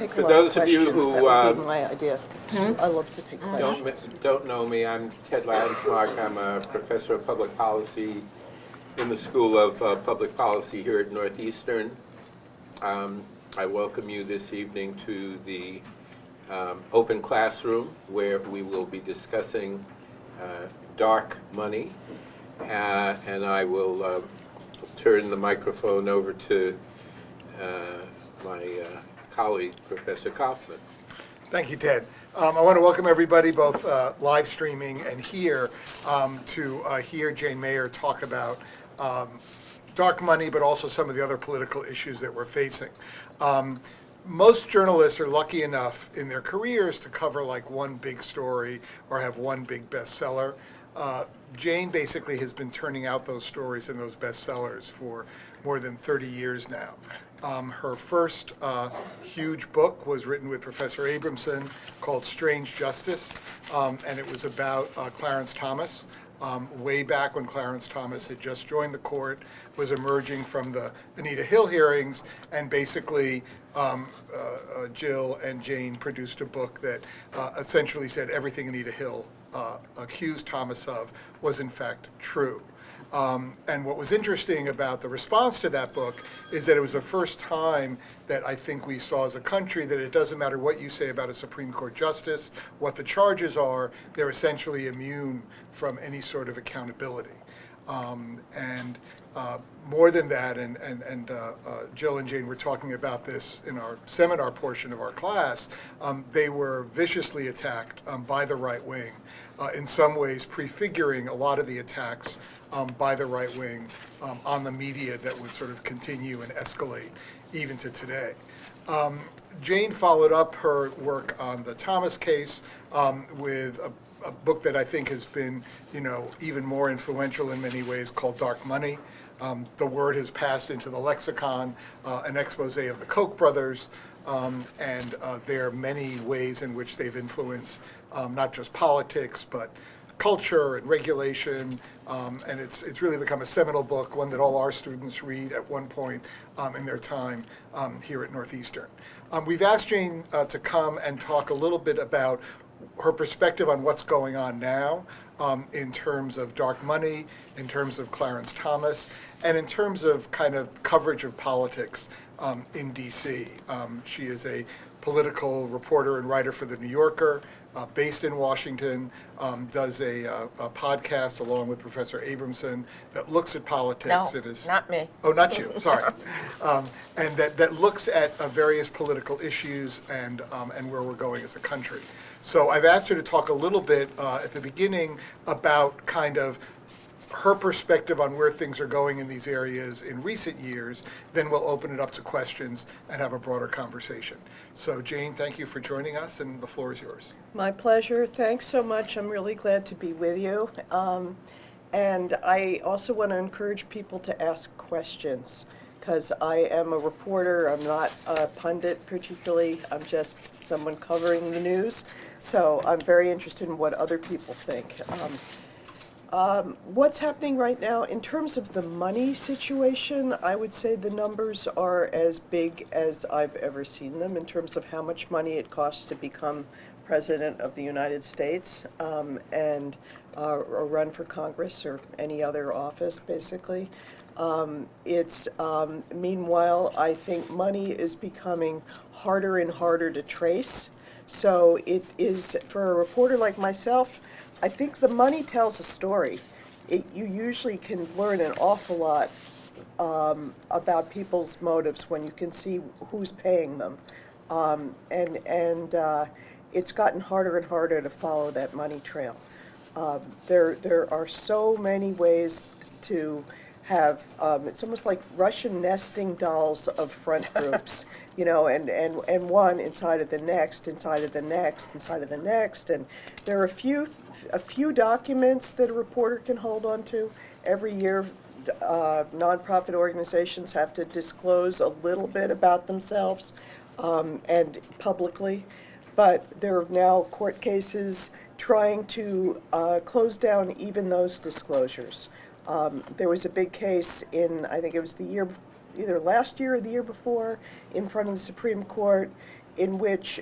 take a For lot those of of you questions. who That would be my idea. I love to take questions. don't know me, I'm Ted Lansmark. I'm a professor of public policy in the School of Public Policy here at Northeastern. I welcome you this evening to the open classroom where we will be discussing dark money. And I will turn the microphone over to my colleague, Professor Kaufman. Thank you, Ted. I want to welcome everybody, both live streaming and here, to hear Jane Mayer talk about dark money, but also some of the other political issues that we're facing. Most journalists are lucky enough in their careers to cover like one big story or have one big bestseller. Jane basically has been turning out those stories and those bestsellers for more than 30 years now. Her first huge book was written with Professor Abramson called Strange Justice, and it was about Clarence Thomas. Way back when Clarence Thomas had just joined the court, was emerging from the Anita Hill hearings, and basically Jill and Jane produced a book that essentially said everything Anita Hill accused Thomas of was in fact true. And what was interesting about the response to that book is that it was the first time that I think we saw as a country that it doesn't matter what you say about a Supreme Court justice, what the charges are, they're essentially immune from any sort of accountability. More than that, and Jill and Jane were talking about this in our seminar portion of our class, they were viciously attacked by the right wing, in some ways prefiguring a lot of the attacks by the right wing on the media that would sort of continue and escalate even to today. Jane followed up her work on the Thomas case with a book that I think has been, even more influential in many ways, called Dark Money. The word has passed into the lexicon, an expose of the Koch brothers, and there are many ways in which they've influenced not just politics, but culture and regulation, and it's really become a seminal book, one that all our students read at one point in their time here at Northeastern. We've asked Jane to come and talk a little bit about her perspective on what's going on now in terms of dark money, in terms of Clarence Thomas, and in terms of kind of coverage of politics in DC. She is a political reporter and writer for The New Yorker, based in Washington, does a podcast along with Professor Abramson that looks at politics. No, It is, not me. Oh, not you, sorry. And that looks at various political issues and where we're going as a country. So I've asked her to talk a little bit at the beginning about kind of her perspective on where things are going in these areas in recent years. Then we'll open it up to questions and have a broader conversation. So Jane, thank you for joining us, and the floor is yours. My pleasure. Thanks so much. I'm really glad to be with you. And I also want to encourage people to ask questions, because I am a reporter. I'm not a pundit particularly. I'm just someone covering the news. So I'm very interested in what other people think. What's happening right now in terms of the money situation, I would say the numbers are as big as I've ever seen them in terms of how much money it costs to become President of the United States and or run for Congress or any other office, basically. Meanwhile, I think money is becoming harder and harder to trace. So it is, for a reporter like myself, I think the money tells a story. You usually can learn an awful lot about people's motives when you can see who's paying them. It's gotten harder and harder to follow that money trail. There are so many ways to have, it's almost like Russian nesting dolls of front groups, and one inside of the next, inside of the next, inside of the next. And there are a few documents that a reporter can hold on to. Every year, nonprofit organizations have to disclose a little bit about themselves and publicly. But there are now court cases trying to close down even those disclosures. There was a big case in, I think it was the year, either last year or the year before, in front of the Supreme Court in which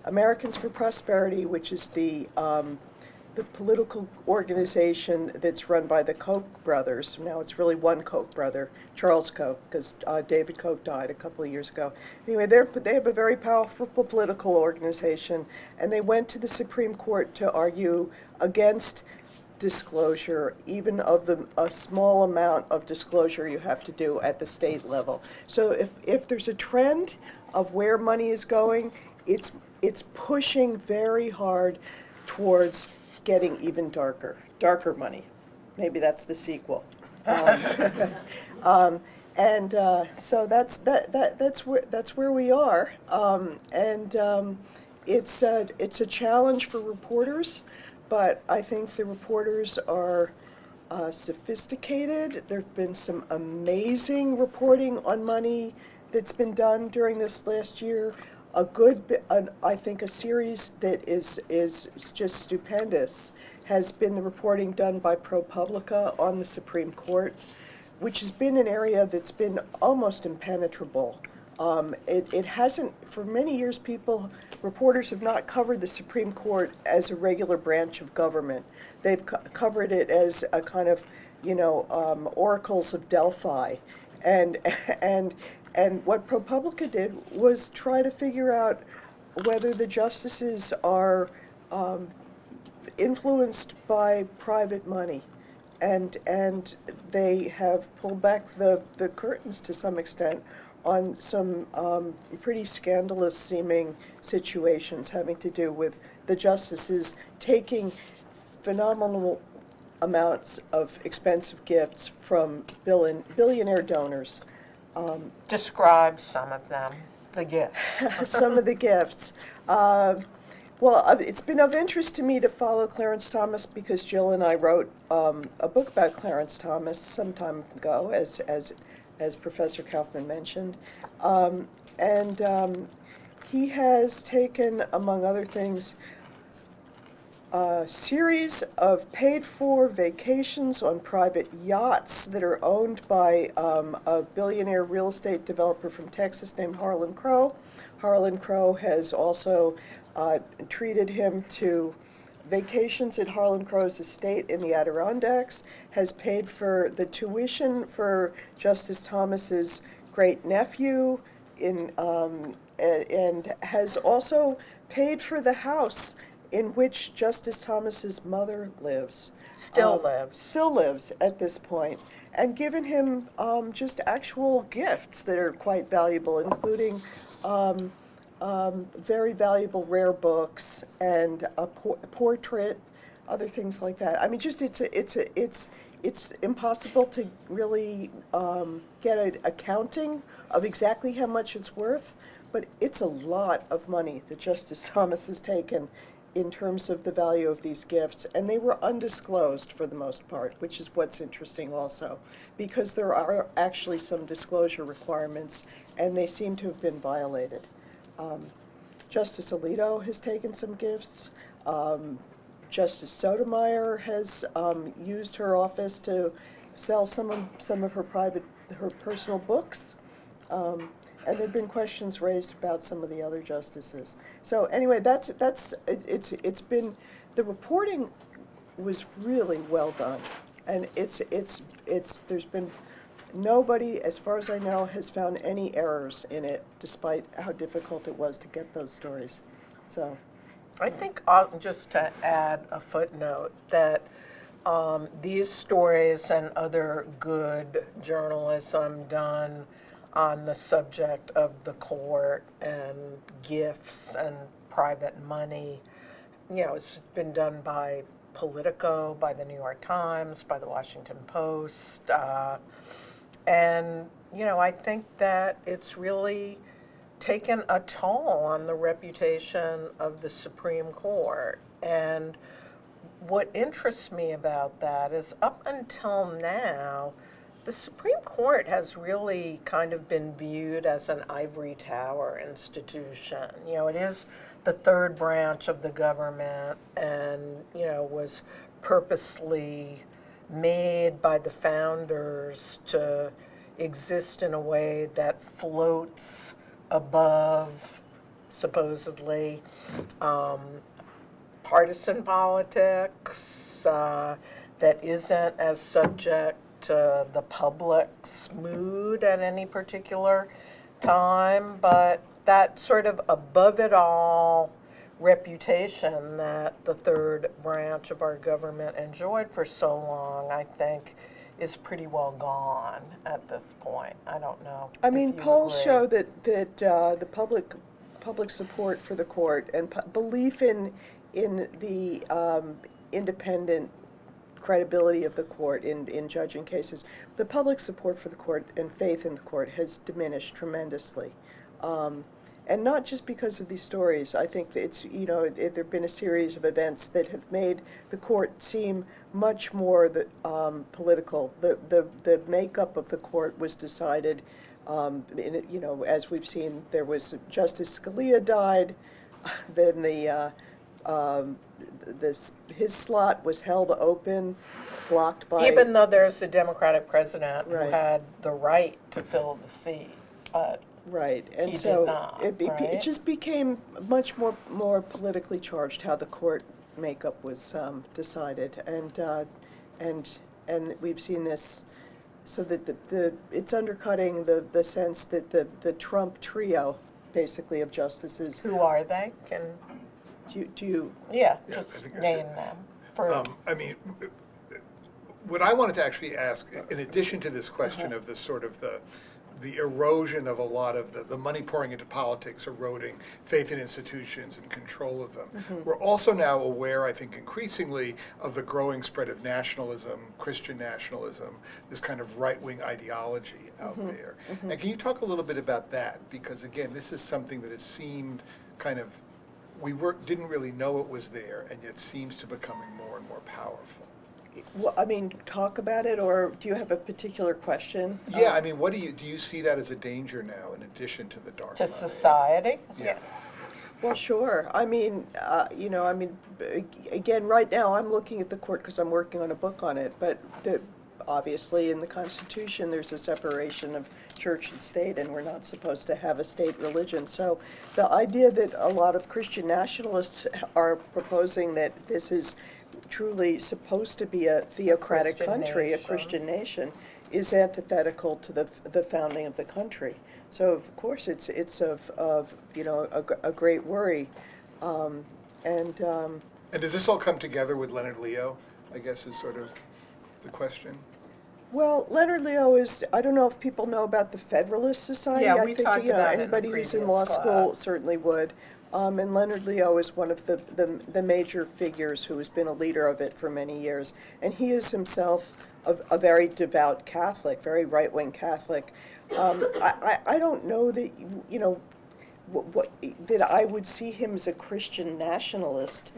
Americans for Prosperity, which is the political organization that's run by the Koch brothers. Now it's really one Koch brother, Charles Koch, because David Koch died a couple of years ago. Anyway, they have a very powerful political organization, and they went to the Supreme Court to argue against disclosure, even of a small amount of disclosure you have to do at the state level. So if there's a trend of where money is going, it's pushing very hard towards getting even darker money. Maybe that's the sequel. So that's where we are, it's a challenge for reporters, but I think the reporters are sophisticated. There've been some amazing reporting on money that's been done during this last year. I think a series that is just stupendous has been the reporting done by ProPublica on the Supreme Court, which has been an area that's been almost impenetrable. It hasn't, for many years, reporters have not covered the Supreme Court as a regular branch of government. They've covered it as a kind of, oracles of Delphi. And what ProPublica did was try to figure out whether the justices are influenced by private money. And they have pulled back the curtains to some extent on some pretty scandalous seeming situations having to do with the justices taking phenomenal amounts of expensive gifts from billionaire donors. Describe some of them, the gifts. Some of the gifts. It's been of interest to me to follow Clarence Thomas because Jill and I wrote a book about Clarence Thomas some time ago, as Professor Kaufman mentioned. He has taken, among other things, a series of paid-for vacations on private yachts that are owned by a billionaire real estate developer from Texas named Harlan Crow. Harlan Crow has also treated him to vacations at Harlan Crow's estate in the Adirondacks, has paid for the tuition for Justice Thomas's great-nephew, and has also paid for the house in which Justice Thomas's mother lives. Still lives at this point, and given him just actual gifts that are quite valuable, including very valuable rare books and a portrait, other things like that. I mean, just it's impossible to really get an accounting of exactly how much it's worth, but it's a lot of money that Justice Thomas has taken in terms of the value of these gifts, and they were undisclosed for the most part, which is what's interesting also, because there are actually some disclosure requirements, and they seem to have been violated. Justice Alito has taken some gifts. Justice Sotomayor has used her office to sell some of her personal books. And there've been questions raised about some of the other justices. So anyway, it's been, the reporting was really well done, and there's been nobody, as far as I know, has found any errors in it, despite how difficult it was to get those stories. So, I think just to add a footnote that these stories and other good journalism done on the subject of the court and gifts and private money, it's been done by Politico, by the New York Times, by the Washington Post, and I think that it's really taken a toll on the reputation of the Supreme Court. And what interests me about that is, up until now, the Supreme Court has really kind of been viewed as an ivory tower institution. It is the third branch of the government, and was purposely made by the founders to exist in a way that floats above supposedly partisan politics, that isn't as subject to the public's mood at any particular time, but that sort of above it all reputation that the third branch of our government enjoyed for so long, I think, is pretty well gone at this point. I don't know. I if mean, you polls agree. show that the public support for the court and belief in the independent credibility of the court in judging cases, the public support for the court and faith in the court has diminished tremendously. And not just because of these stories. I think that it's, there have been a series of events that have made the court seem much more political. The makeup of the court was decided, as we've seen, there was Justice Scalia died, then his slot was held open, blocked by... Even though there's a Democratic president who Right. had the right to fill the seat, but Right, and He so did not, it right? just became much more politically charged how the court makeup was decided, and we've seen this, so that it's undercutting the sense that the Trump trio, basically, of justices. who are they? Do you Yeah, Yeah, I just think that's name it. them. For I mean, what I wanted to actually ask, in addition to this question of the sort of the erosion of a lot of the money pouring into politics, eroding faith in institutions and control of them, we're also now aware, I think, increasingly of the growing spread of nationalism, Christian nationalism, this kind of right-wing ideology out there. And can you talk a little bit about that? Because again, this is something that has seemed kind of, didn't really know it was there, and yet seems to becoming more and more powerful. Well, I mean, talk about it, or do you have a particular question? Yeah, I mean, what do you see that as a danger now, in addition to the dark to money? society? Yeah. Well, sure. I mean, again, right now I'm looking at the court because I'm working on a book on it, but obviously in the Constitution there's a separation of church and state, and we're not supposed to have a state religion. So the idea that a lot of Christian nationalists are proposing that this is truly supposed to be a theocratic Christian country, a nation. Christian nation, is antithetical to the founding of the country. So of course it's of a great worry, and And does this all come together with Leonard Leo, I guess, is sort of the question? well, Leonard Leo is, I don't know if people know about the Federalist Society. Yeah, I we think, talked about it in the anybody who's in previous law school class. certainly would. And Leonard Leo is one of the major figures who has been a leader of it for many years. And he is himself a very devout Catholic, very right-wing Catholic. I don't know that, that I would see him as a Christian nationalist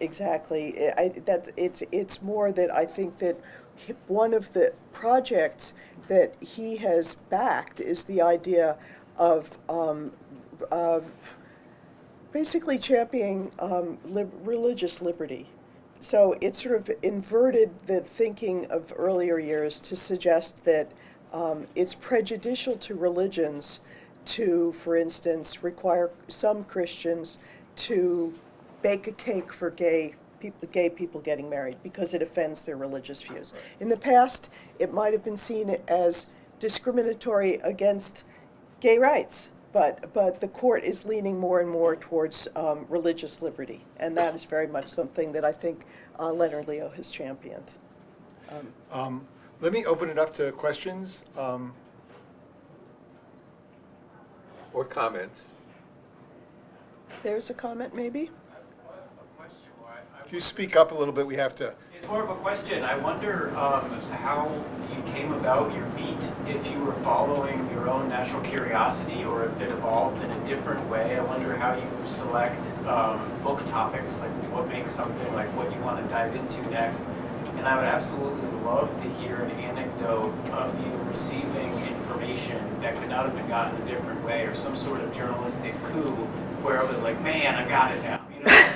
exactly. It's more that I think that one of the projects that he has backed is the idea of basically championing religious liberty. So it sort of inverted the thinking of earlier years to suggest that it's prejudicial to religions to, for instance, require some Christians to bake a cake for gay people getting married because it offends their religious views. In the past, it might have been seen as discriminatory against gay rights, but the court is leaning more and more towards religious liberty, and that is very much something that I think Leonard Leo has championed. Let me open it up to questions. Or comments. There's a comment, maybe? If you speak up a little bit, we have to. It's more of a question. I wonder how you came about your beat, if you were following your own natural curiosity or if it evolved in a different way. I wonder how you select book topics, like what makes something like what you want to dive into next. And I would absolutely love to hear an anecdote of you receiving information that could not have been gotten a different way, or some sort of journalistic coup where it was like, man, I got it now.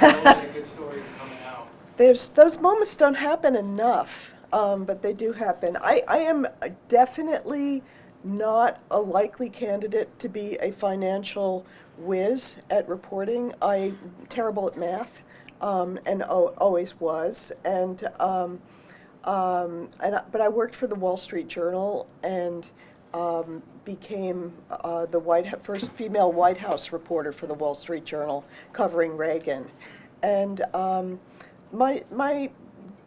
All the good stories coming out. Those moments don't happen enough, but they do happen. I am definitely not a likely candidate to be a financial whiz at reporting. I'm terrible at math, and always was. But I worked for the Wall Street Journal and became the first female White House reporter for the Wall Street Journal, covering Reagan. And my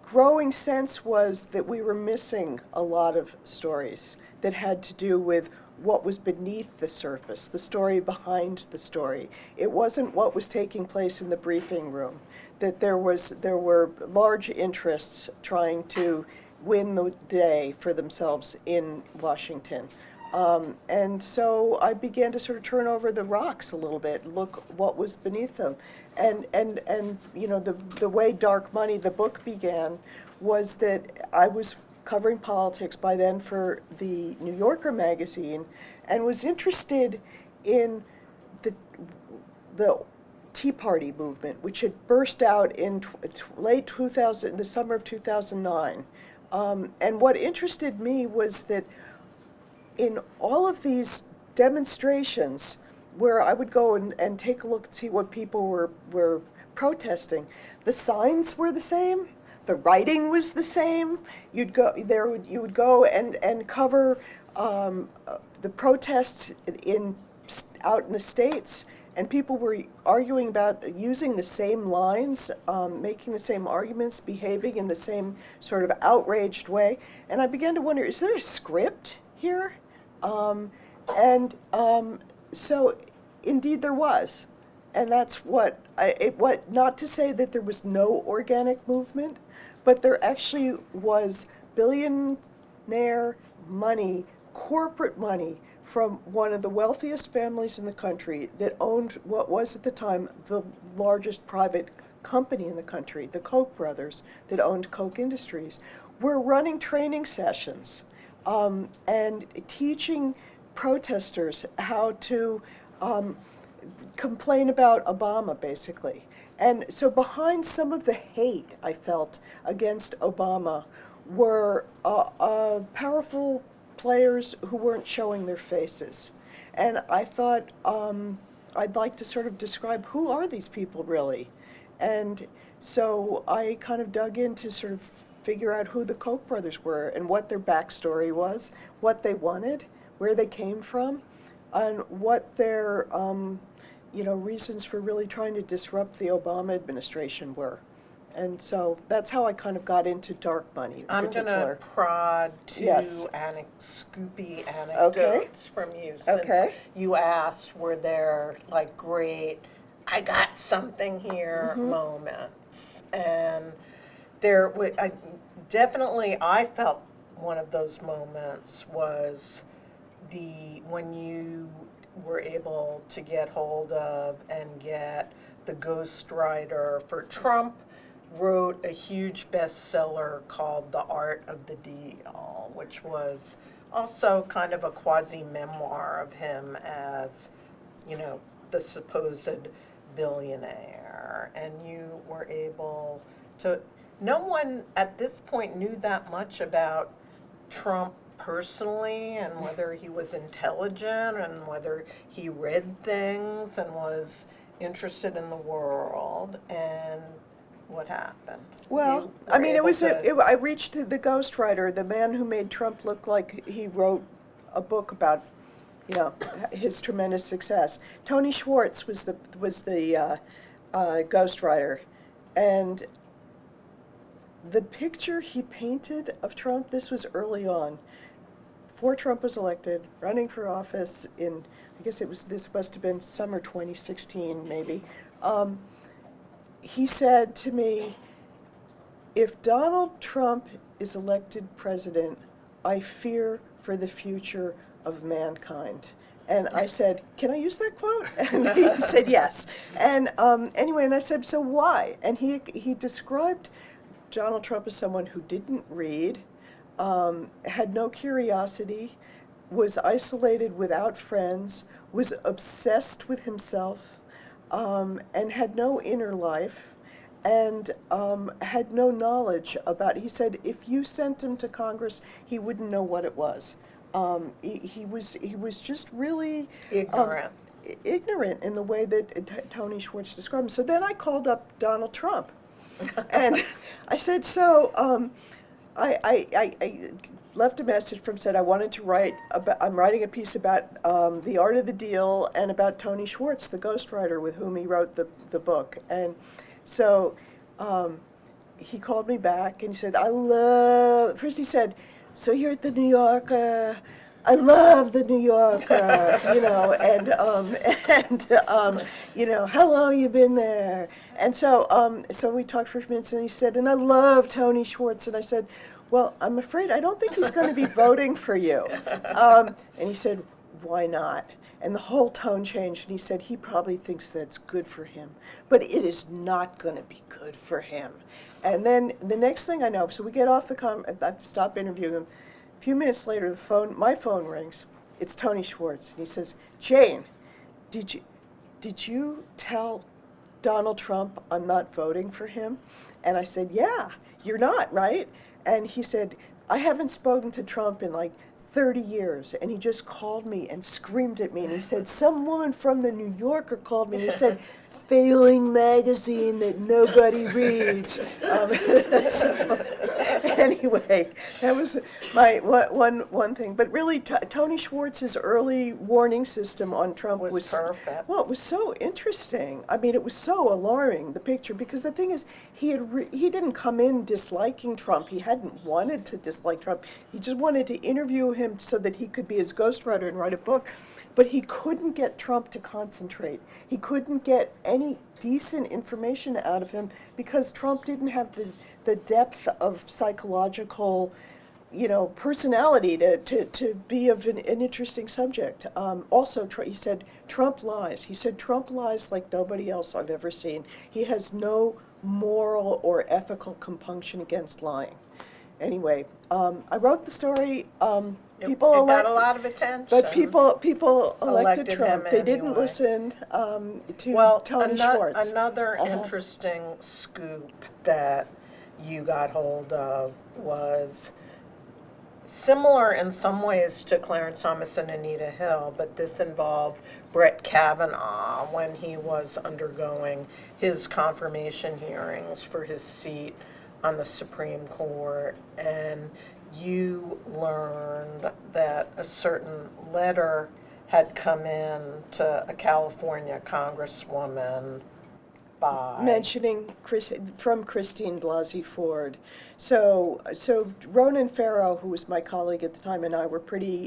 growing sense was that we were missing a lot of stories that had to do with what was beneath the surface, the story behind the story. It wasn't what was taking place in the briefing room, that there were large interests trying to win the day for themselves in Washington. And so I began to sort of turn over the rocks a little bit, look what was beneath them. And you know, the way Dark Money, the book, began was that I was covering politics by then for the New Yorker magazine and was interested in the Tea Party movement, which had burst out in late 2000, the summer of 2009. And what interested me was that in all of these demonstrations where I would go and take a look and see what people were protesting, the signs were the same, the writing was the same. You would go and cover the protests out in the States, and people were arguing about using the same lines, making the same arguments, behaving in the same sort of outraged way. And I began to wonder, is there a script here? So indeed there was. And that's what not to say that there was no organic movement, but there actually was billionaire money, corporate money, from one of the wealthiest families in the country that owned what was at the time the largest private company in the country, the Koch brothers, that owned Koch Industries, were running training sessions and teaching protesters how to complain about Obama, basically. And so behind some of the hate I felt against Obama were powerful players who weren't showing their faces. And I thought I'd like to sort of describe who are these people really. And so I kind of dug in to sort of figure out who the Koch brothers were and what their backstory was, what they wanted, where they came from, and what their reasons for really trying to disrupt the Obama administration were. And so that's how I kind of got into Dark Money in I'm going to particular. prod two Yes. scoopy anecdotes from you, since Okay. you asked were there like great, I got something here moments. And there was, definitely I felt one of those moments was when you were able to get hold of and get the ghostwriter for Trump, wrote a huge bestseller called The Art of the Deal, which was also kind of a quasi-memoir of him as, the supposed billionaire. And you were able to, no one at this point knew that much about Trump personally, and whether he was intelligent and whether he read things and was interested in the world. And what happened? Well, You I were mean, able to- I reached the ghostwriter, the man who made Trump look like he wrote a book about, his tremendous success. Tony Schwartz was the ghostwriter, and the picture he painted of Trump, this was early on, before Trump was elected, running for office in, this must have been summer 2016, maybe. He said to me, if Donald Trump is elected president, I fear for the future of mankind. And I said, can I use that quote? And he said yes. And anyway, and I said, so why? And he described Donald Trump as someone who didn't read, had no curiosity, was isolated without friends, was obsessed with himself, and had no inner life, and had no knowledge about, he said if you sent him to Congress, he wouldn't know what it was. He was just really Ignorant. ignorant in the way that Tony Schwartz described him. So then I called up Donald Trump, and I said, so I left a message from said I wanted to write about, I'm writing a piece about the art of the deal and about Tony Schwartz, the ghostwriter with whom he wrote the book. And so he called me back and he said, first he said, so you're at the New Yorker. I love the New Yorker, you know, and you know, how long you been there? And so we talked for a few minutes, and he said, and I love Tony Schwartz. And I said, well, I'm afraid I don't think he's going to be voting for you. And he said, why not? And the whole tone changed, and he said he probably thinks that's good for him, but it is not going to be good for him. And then the next thing I know, so we get off the I've stopped interviewing him. A few minutes later, my phone rings. It's Tony Schwartz, and he says, Jane, did you tell Donald Trump I'm not voting for him? And I said, yeah, you're not, right? And he said, I haven't spoken to Trump in like 30 years, and he just called me and screamed at me, and he said, some woman from the New Yorker called me, and he said, failing magazine that nobody reads. So, anyway, that was my one thing. But really, Tony Schwartz's early warning system on Trump was perfect. Well, it was so interesting. I mean, it was so alarming, the picture, because the thing is, he didn't come in disliking Trump. He hadn't wanted to dislike Trump. He just wanted to interview him so that he could be his ghostwriter and write a book. But he couldn't get Trump to concentrate. He couldn't get any decent information out of him because Trump didn't have the depth of psychological, you know, personality to be of an interesting subject. Also, he said, Trump lies. He said, Trump lies like nobody else I've ever seen. He has no moral or ethical compunction against lying. Anyway, I wrote the story. It got a lot of attention. But people elected Elected Trump. him They didn't anyway. listen to Tony Schwartz. Another interesting scoop that you got hold of was similar in some ways to Clarence Thomas and Anita Hill, but this involved Brett Kavanaugh when he was undergoing his confirmation hearings for his seat on the Supreme Court, and you learned that a certain letter had come in to a California congresswoman by mentioning from Christine Blasey Ford. So Ronan Farrow, who was my colleague at the time, and I were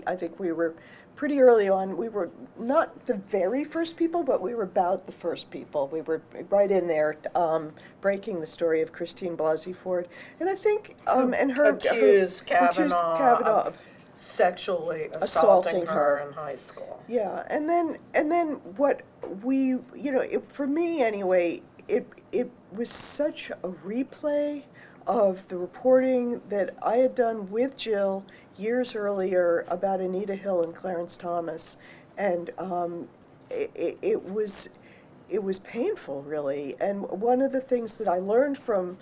I think we were pretty early on. We were not the very first people, but we were about the first people. We were right in there breaking the story of Christine Blasey Ford. And I think, and her accused Kavanaugh of sexually assaulting her in high school. Yeah, and then what we, you know, for me anyway, it was such a replay of the reporting that I had done with Jill years earlier about Anita Hill and Clarence Thomas, and it was painful, really. And one of the things that I learned from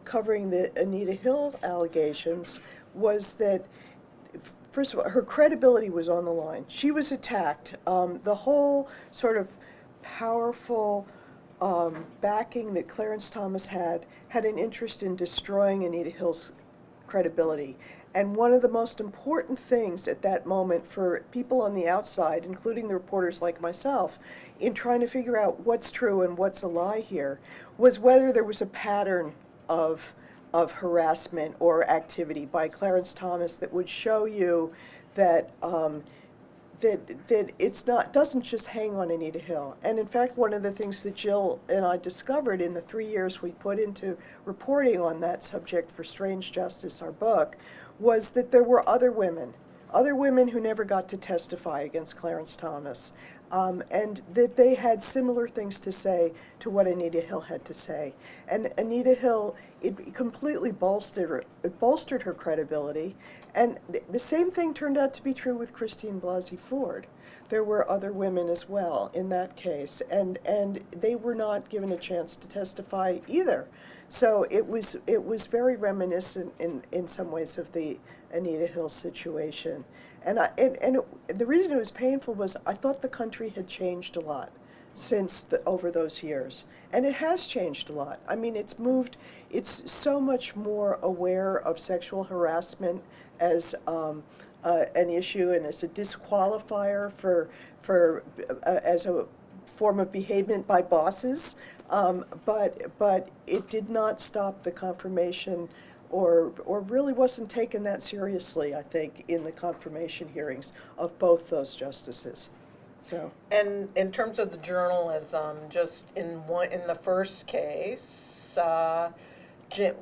covering the Anita Hill allegations was that, first of all, her credibility was on the line. She was attacked. The whole sort of powerful backing that Clarence Thomas had an interest in destroying Anita Hill's credibility. And one of the most important things at that moment for people on the outside, including the reporters like myself, in trying to figure out what's true and what's a lie here, was whether there was a pattern of harassment or activity by Clarence Thomas that would show you that that doesn't just hang on Anita Hill. And in fact, one of the things that Jill and I discovered in the 3 years we put into reporting on that subject for Strange Justice, our book, was that there were other women who never got to testify against Clarence Thomas, and that they had similar things to say to what Anita Hill had to say. And Anita Hill, it completely bolstered her credibility. And the same thing turned out to be true with Christine Blasey Ford. There were other women as well in that case, and they were not given a chance to testify either. So it was very reminiscent in some ways of the Anita Hill situation. And the reason it was painful was I thought the country had changed a lot since over those years. And it has changed a lot. I mean, it's so much more aware of sexual harassment as an issue and as a disqualifier as a form of behavior by bosses. But it did not stop the confirmation or really wasn't taken that seriously, I think, in the confirmation hearings of both those justices. So. And in terms of the journalism, just in the first case,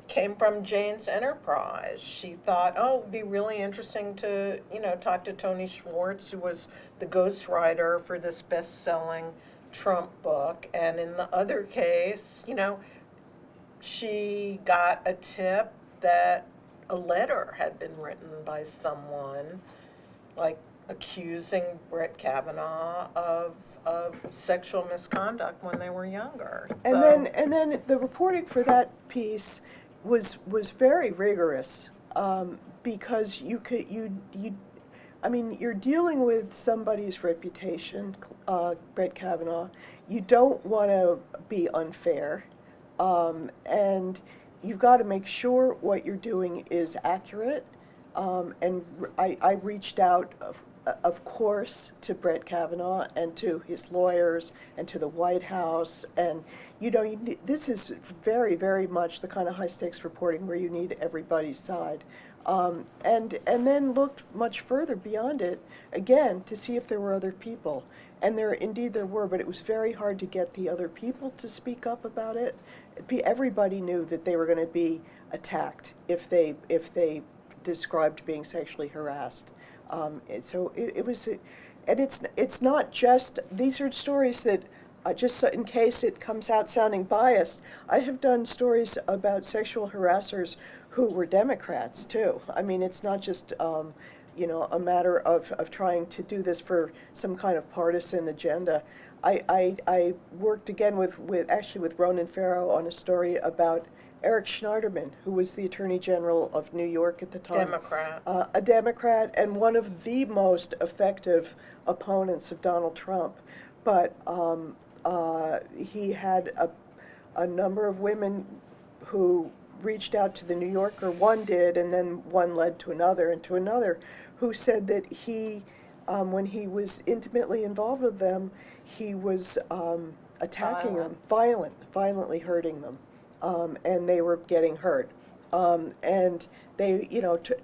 came from Jane's enterprise. She thought, oh, it'd be really interesting to, talk to Tony Schwartz, who was the ghostwriter for this best-selling Trump book. And in the other case, she got a tip that a letter had been written by someone, like accusing Brett Kavanaugh of sexual misconduct when they were younger. And then the reporting for that piece was very rigorous, because I mean, you're dealing with somebody's reputation, Brett Kavanaugh. You don't want to be unfair, and you've got to make sure what you're doing is accurate. And I reached out, of course, to Brett Kavanaugh and to his lawyers and to the White House. And, this is very, very much the kind of high-stakes reporting where you need everybody's side. And then looked much further beyond it, again, to see if there were other people. And indeed there were, but it was very hard to get the other people to speak up about it. Everybody knew that they were going to be attacked if they described being sexually harassed. And so it was, and it's not just, these are stories that, just so in case it comes out sounding biased, I have done stories about sexual harassers who were Democrats too. I mean, it's not just, a matter of trying to do this for some kind of partisan agenda. I worked again with Ronan Farrow on a story about Eric Schneiderman, who was the Attorney General of New York at the time. Democrat. A Democrat and one of the most effective opponents of Donald Trump. But he had a number of women who reached out to the New Yorker. One did, and then one led to another and to another, who said that he, when he was intimately involved with them, he was attacking them, violently hurting them. And they were getting hurt. And they,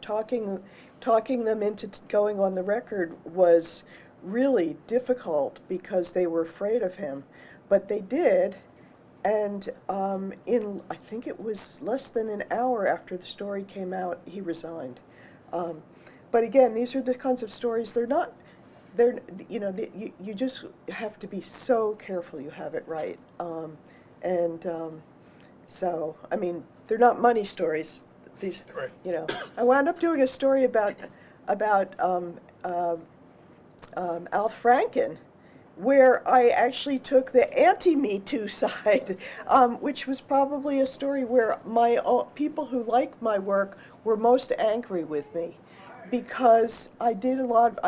talking them into going on the record was really difficult because they were afraid of him. But they did, and I think it was less than an hour after the story came out, he resigned. But again, these are the kinds of stories, you just have to be so careful you have it right. So, I mean, they're not money stories. These, Right. I wound up doing a story about Al Franken, where I actually took the anti-Me Too side, which was probably a story where people who liked my work were most angry with me, because I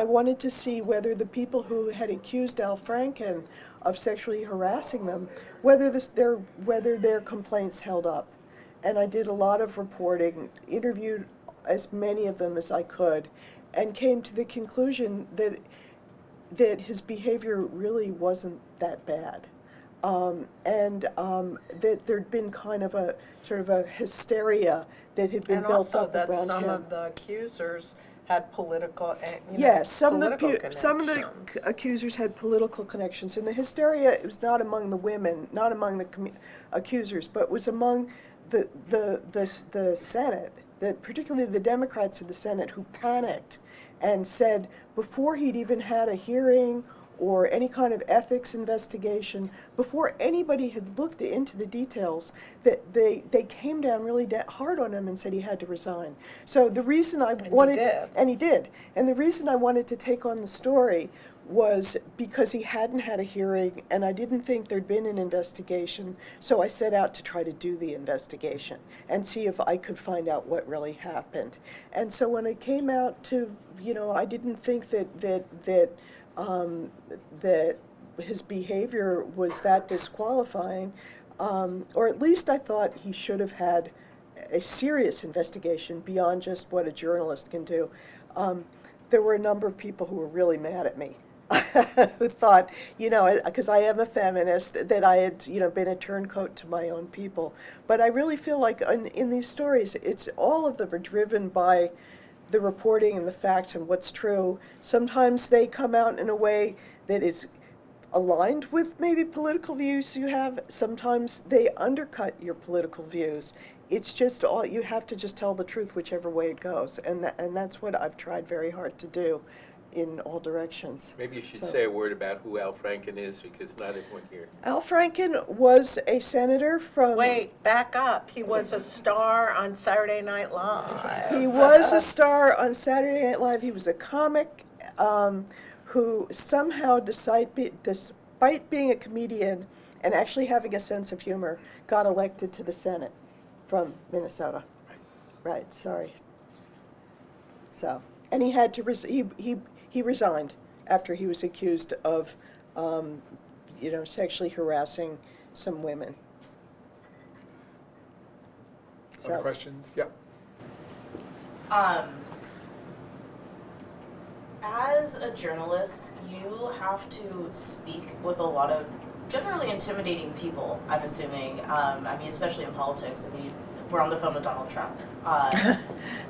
wanted to see whether the people who had accused Al Franken of sexually harassing them, whether their complaints held up. And I did a lot of reporting, interviewed as many of them as I could, and came to the conclusion that his behavior really wasn't that bad. That there'd been kind of a sort of a hysteria that had been built up around him. And also that some of the accusers had political, yes, some of connections. the accusers had political connections, and the hysteria, it was not among the women, not among the accusers, but was among the Senate, particularly the Democrats in the Senate, who panicked and said, before he'd even had a hearing or any kind of ethics investigation, before anybody had looked into the details, that they came down really hard on him and said he had to resign. So the reason I wanted, and he did, and the reason I wanted to take on the story was because he hadn't had a hearing, and I didn't think there'd been an investigation, so I set out to try to do the investigation and see if I could find out what really happened. And so when it came out to, I didn't think that his behavior was that disqualifying, or at least I thought he should have had a serious investigation beyond just what a journalist can do. There were a number of people who were really mad at me. Who thought, because I am a feminist, that I had, been a turncoat to my own people. But I really feel like in these stories, all of them are driven by the reporting and the facts and what's true. Sometimes they come out in a way that is aligned with maybe political views you have. Sometimes they undercut your political views. It's just you have to just tell the truth whichever way it goes. And that's what I've tried very hard to do in all directions. Maybe you should say a word about who Al Franken is, because not everyone here. Al Franken was a senator from... Wait, back up. He was a star on Saturday Night Live. He was a star on Saturday Night Live. He was a comic who somehow, despite being a comedian and actually having a sense of humor, got elected to the Senate from Minnesota. Right, sorry. So, and he had to, he resigned after he was accused of, sexually harassing some women. Other questions? Yeah. As a journalist, you have to speak with a lot of generally intimidating people, I'm assuming. Especially in politics. We're on the phone with Donald Trump.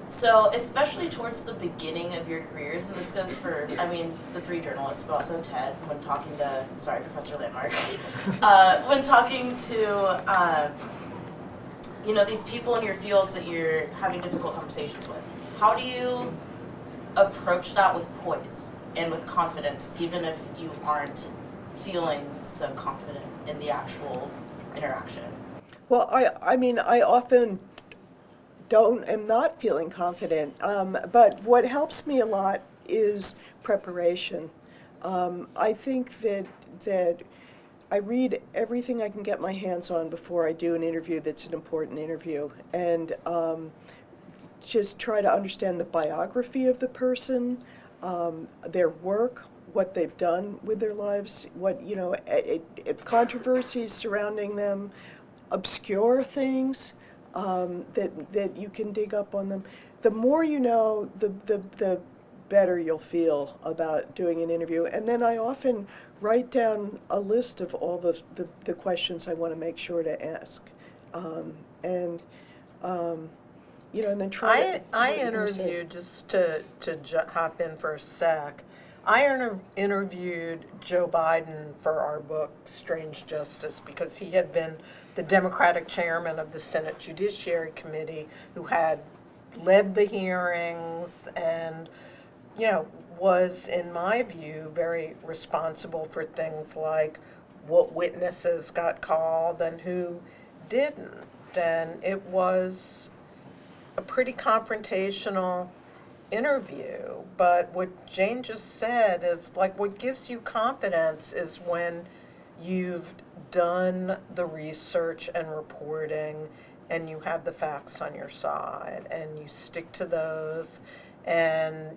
So, especially towards the beginning of your careers, and this goes for, the three journalists, but also Ted, when talking to, Professor Landmark, when talking to, these people in your fields that you're having difficult conversations with. How do you approach that with poise and with confidence, even if you aren't feeling so confident in the actual interaction? Well, I often am not feeling confident, but what helps me a lot is preparation. I think that I read everything I can get my hands on before I do an interview that's an important interview, and just try to understand the biography of the person, their work, what they've done with their lives, what, controversies surrounding them, obscure things that you can dig up on them. The more you know, the better you'll feel about doing an interview. And then I often write down a list of all the questions I want to make sure to ask. And then try I interviewed, just to hop in for a sec, I interviewed Joe Biden for our book, Strange Justice, because he had been the Democratic chairman of the Senate Judiciary Committee, who had led the hearings and, was, in my view, very responsible for things like what witnesses got called and who didn't. And it was a pretty confrontational interview, but what Jane just said is, what gives you confidence is when you've done the research and reporting and you have the facts on your side and you stick to those, and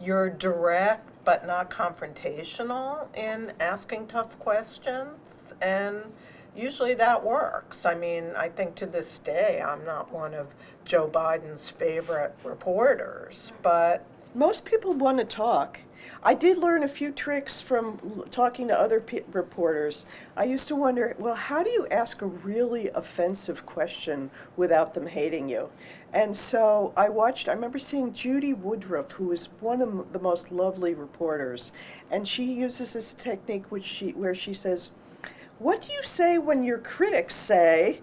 you're direct but not confrontational in asking tough questions, and usually that works. I think to this day I'm not one of Joe Biden's favorite reporters, but most people want to talk. I did learn a few tricks from talking to other reporters. I used to wonder, well, how do you ask a really offensive question without them hating you? And so I remember seeing Judy Woodruff, who is one of the most lovely reporters, and she uses this technique where she says, what do you say when your critics say,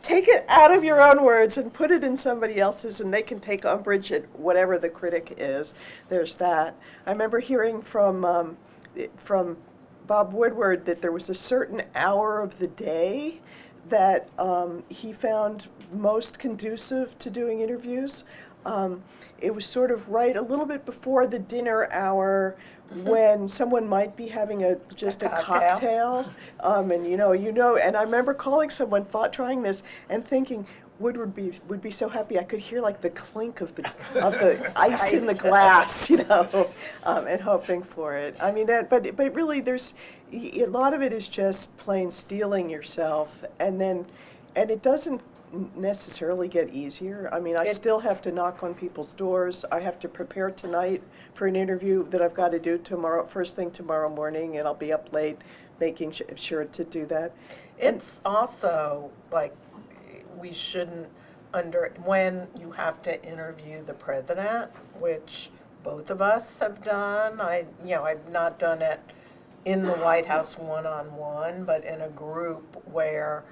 take it out of your own words and put it in somebody else's, and they can take umbrage at whatever the critic is. There's that. I remember hearing from Bob Woodward that there was a certain hour of the day that he found most conducive to doing interviews. It was sort of right a little bit before the dinner hour, when someone might be having a cocktail, and and I remember calling someone, trying this, and thinking Woodward would be so happy. I could hear like the clink of the ice in the glass, and hoping for it. I mean, but really, there's a lot of it is just plain steeling yourself, and it doesn't necessarily get easier. I mean, I still have to knock on people's doors. I have to prepare tonight for an interview that I've got to do first thing tomorrow morning, and I'll be up late making sure to do that. It's also like we shouldn't when you have to interview the president, which both of us have done. I've not done it in the White House one-on-one, but in a group where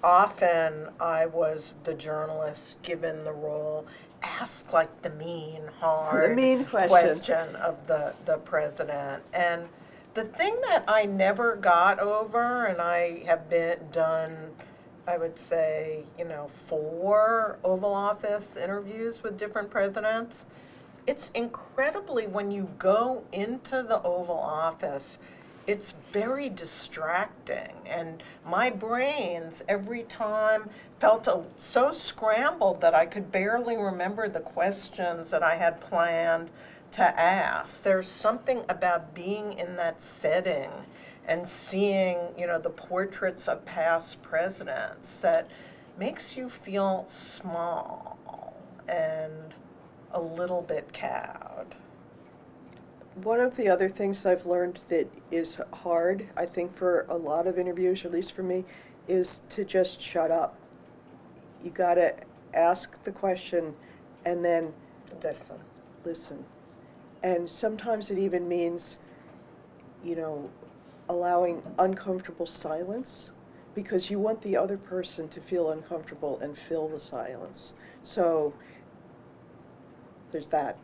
often I was the journalist given the role, asked like the mean, hard question of the president. And the thing that I never got over, and I have done, I would say, 4 Oval Office interviews with different presidents, it's incredibly, when you go into the Oval Office, it's very distracting, and my brains every time felt so scrambled that I could barely remember the questions that I had planned to ask. There's something about being in that setting and seeing, the portraits of past presidents that makes you feel small and a little bit cowed. One of the other things I've learned that is hard, I think, for a lot of interviews, or at least for me, is to just shut up. You gotta ask the question and then listen. And sometimes it even means, allowing uncomfortable silence, because you want the other person to feel uncomfortable and fill the silence. So there's that.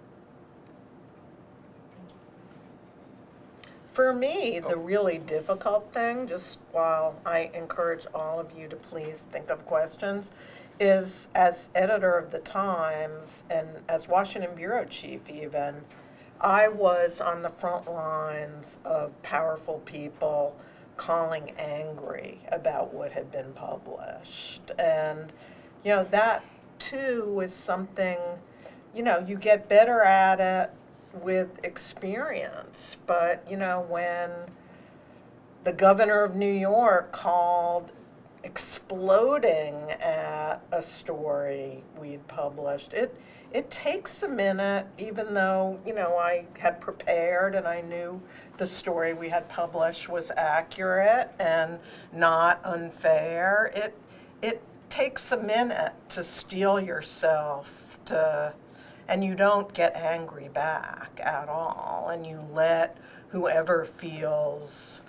For me, the really difficult thing, just while I encourage all of you to please think of questions, is as editor of the Times and as Washington bureau chief even, I was on the front lines of powerful people calling angry about what had been published. And, that too is something, you get better at it with experience, but when the governor of New York called exploding at a story we'd published, it takes a minute, even though I had prepared and I knew the story we had published was accurate and not unfair. It takes a minute to steel yourself and you don't get angry back at all, and you let whoever feels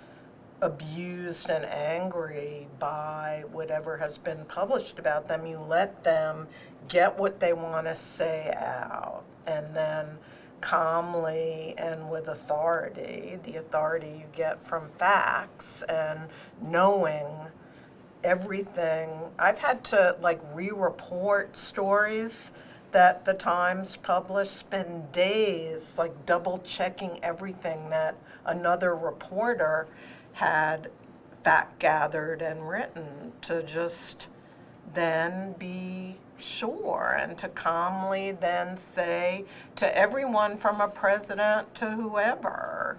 abused and angry by whatever has been published about them, you let them get what they want to say out, and then calmly and with authority, the authority you get from facts and knowing everything. I've had to re-report stories that the Times published, spend days double checking everything that another reporter had fact gathered and written, to just then be sure and to calmly then say to everyone, from a president to whoever,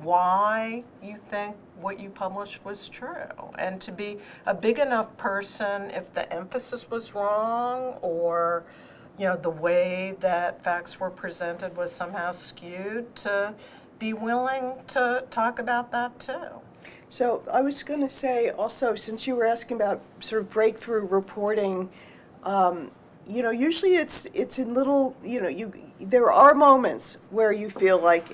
why you think what you published was true, and to be a big enough person if the emphasis was wrong or the way that facts were presented was somehow skewed, to be willing to talk about that too. So I was going to say also, since you were asking about sort of breakthrough reporting, usually it's in little, there are moments where you feel like,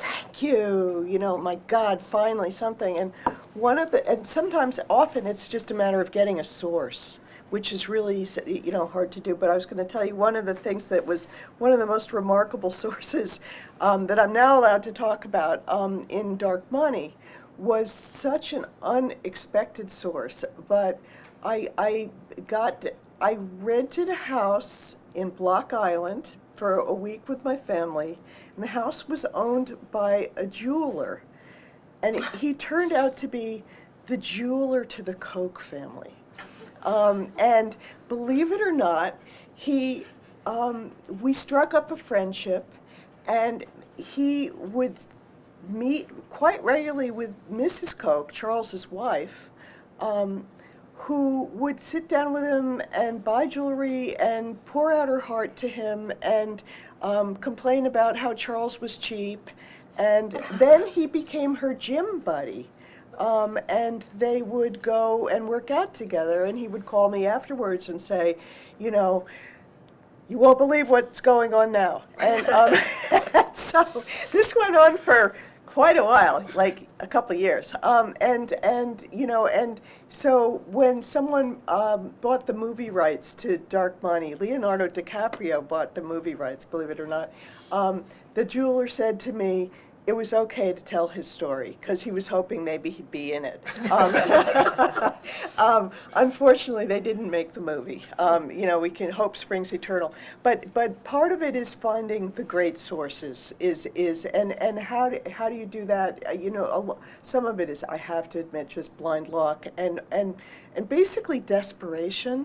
thank thank you, my God, finally something. And and sometimes, often, it's just a matter of getting a source, which is really, hard to do. But I was going to tell you, one of the things that was one of the most remarkable sources that I'm now allowed to talk about in Dark Money was such an unexpected source. But I rented a house in Block Island for a week with my family, and the house was owned by a jeweler, and he turned out to be the jeweler to the Koch family. And believe it or not, we struck up a friendship, and he would meet quite regularly with Mrs. Koch, Charles's wife, who would sit down with him and buy jewelry and pour out her heart to him and complain about how Charles was cheap. And then he became her gym buddy. And they would go and work out together, and he would call me afterwards and say, you won't believe what's going on now. And so this went on for quite a while, like a couple of years. And so when someone bought the movie rights to Dark Money, Leonardo DiCaprio bought the movie rights, believe it or not, the jeweler said to me, it was okay to tell his story because he was hoping maybe he'd be in it. Unfortunately, they didn't make the movie. We can hope springs eternal. But part of it is finding the great sources. And how do you do that? Some of it is, I have to admit, just blind luck and basically desperation.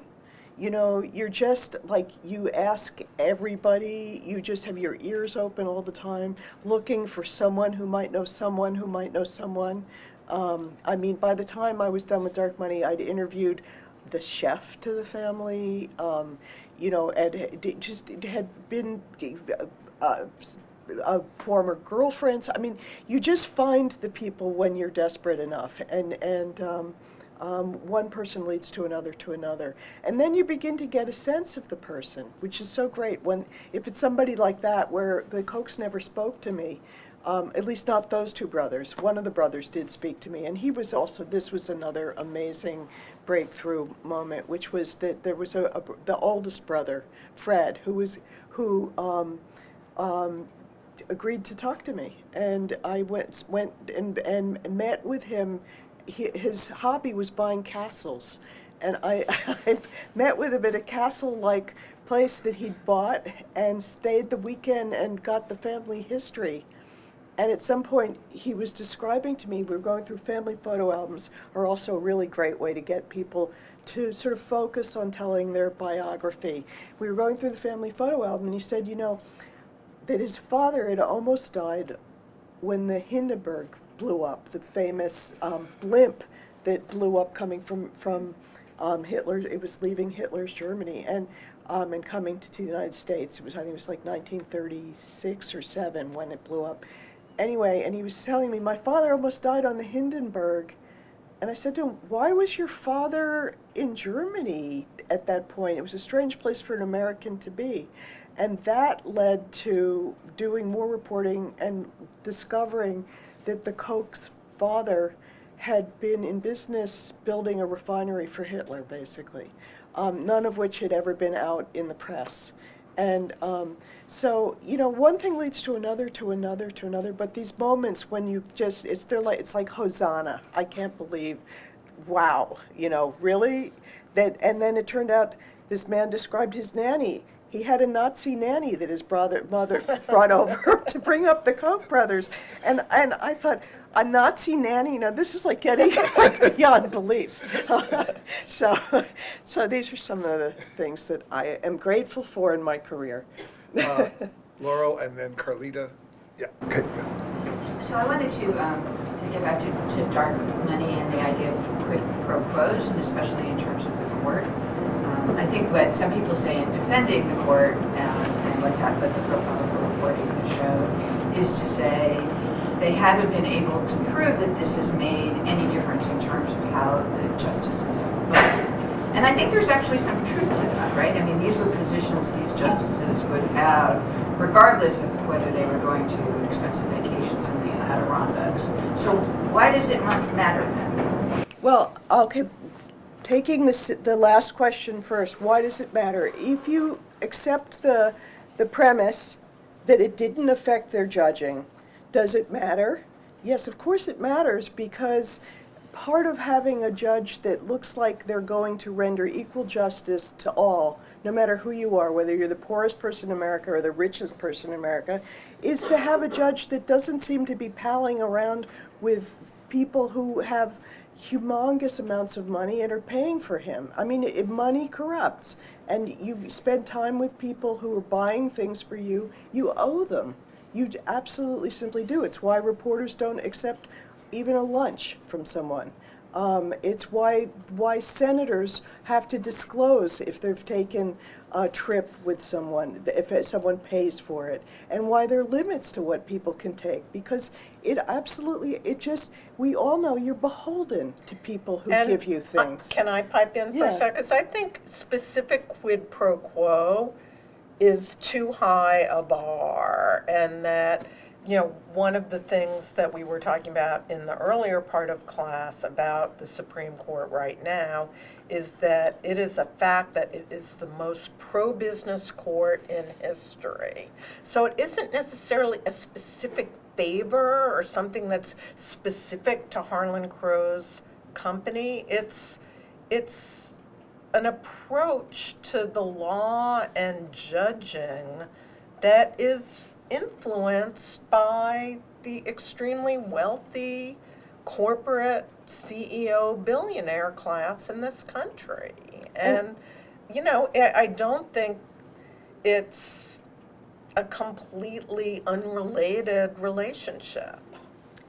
You're just like, you ask everybody, you just have your ears open all the time, looking for someone who might know someone who might know someone. By the time I was done with Dark Money, I'd interviewed the chef to the family, and just had been former girlfriends. You just find the people when you're desperate enough, and one person leads to another. And then you begin to get a sense of the person, which is so great. If it's somebody like that, where the Kochs never spoke to me, at least not those two brothers. One of the brothers did speak to me, and this was another amazing breakthrough moment, which was that there was the oldest brother, Fred, who agreed to talk to me. And I went and met with him. His hobby was buying castles, and I met with him at a castle-like place that he'd bought and stayed the weekend and got the family history. And at some point, he was describing to me, we were going through family photo albums, are also a really great way to get people to sort of focus on telling their biography. We were going through the family photo album, and he said, that his father had almost died when the Hindenburg blew up, the famous blimp that blew up coming from Hitler. It was leaving Hitler's Germany and coming to the United States. I think it was like 1936 or 7 when it blew up. Anyway, and he was telling me, my father almost died on the Hindenburg. And I said to him, why was your father in Germany at that point? It was a strange place for an American to be. And that led to doing more reporting and discovering that the Koch's father had been in business building a refinery for Hitler, basically, none of which had ever been out in the press. And so, one thing leads to another, but these moments when you just, it's like Hosanna. I can't believe, wow, really? And then it turned out this man described his nanny. He had a Nazi nanny that his mother brought over to bring up the Koch brothers. And I thought, a Nazi nanny? This is like getting beyond belief. So these are some of the things that I am grateful for in my career. Laurel, and then Carlita. Yeah, okay. So I wanted to get back to Dark Money and the idea of quid pro quos, and especially in terms of the court. I think what some people say in defending the court and what's happened with the ProPublica reporting the show is to say they haven't been able to prove that this has made any difference in terms of how the justices have voted. And I think there's actually some truth to that, right? These were positions these justices would have, regardless of whether they were going to expensive vacations in the Adirondacks. So why does it matter then? Well, okay, taking the last question first, why does it matter? If you accept the premise that it didn't affect their judging, does it matter? Yes, of course it matters, because part of having a judge that looks like they're going to render equal justice to all, no matter who you are, whether you're the poorest person in America or the richest person in America, is to have a judge that doesn't seem to be palling around with people who have humongous amounts of money and are paying for him. I mean, money corrupts, and you spend time with people who are buying things for you, you owe them. You absolutely simply do. It's why reporters don't accept even a lunch from someone. It's why senators have to disclose if they've taken a trip with someone, if someone pays for it, and why there are limits to what people can take, because we all know you're beholden to people who give you things. Can I pipe in for a Yeah. second? 'Cause I think specific quid pro quo is too high a bar, and that, one of the things that we were talking about in the earlier part of class about the Supreme Court right now is that it is a fact that it is the most pro-business court in history. So it isn't necessarily a specific favor or something that's specific to Harlan Crow's company. It's an approach to the law and judging that is influenced by the extremely wealthy corporate CEO billionaire class in this country. And, I don't think it's a completely unrelated relationship.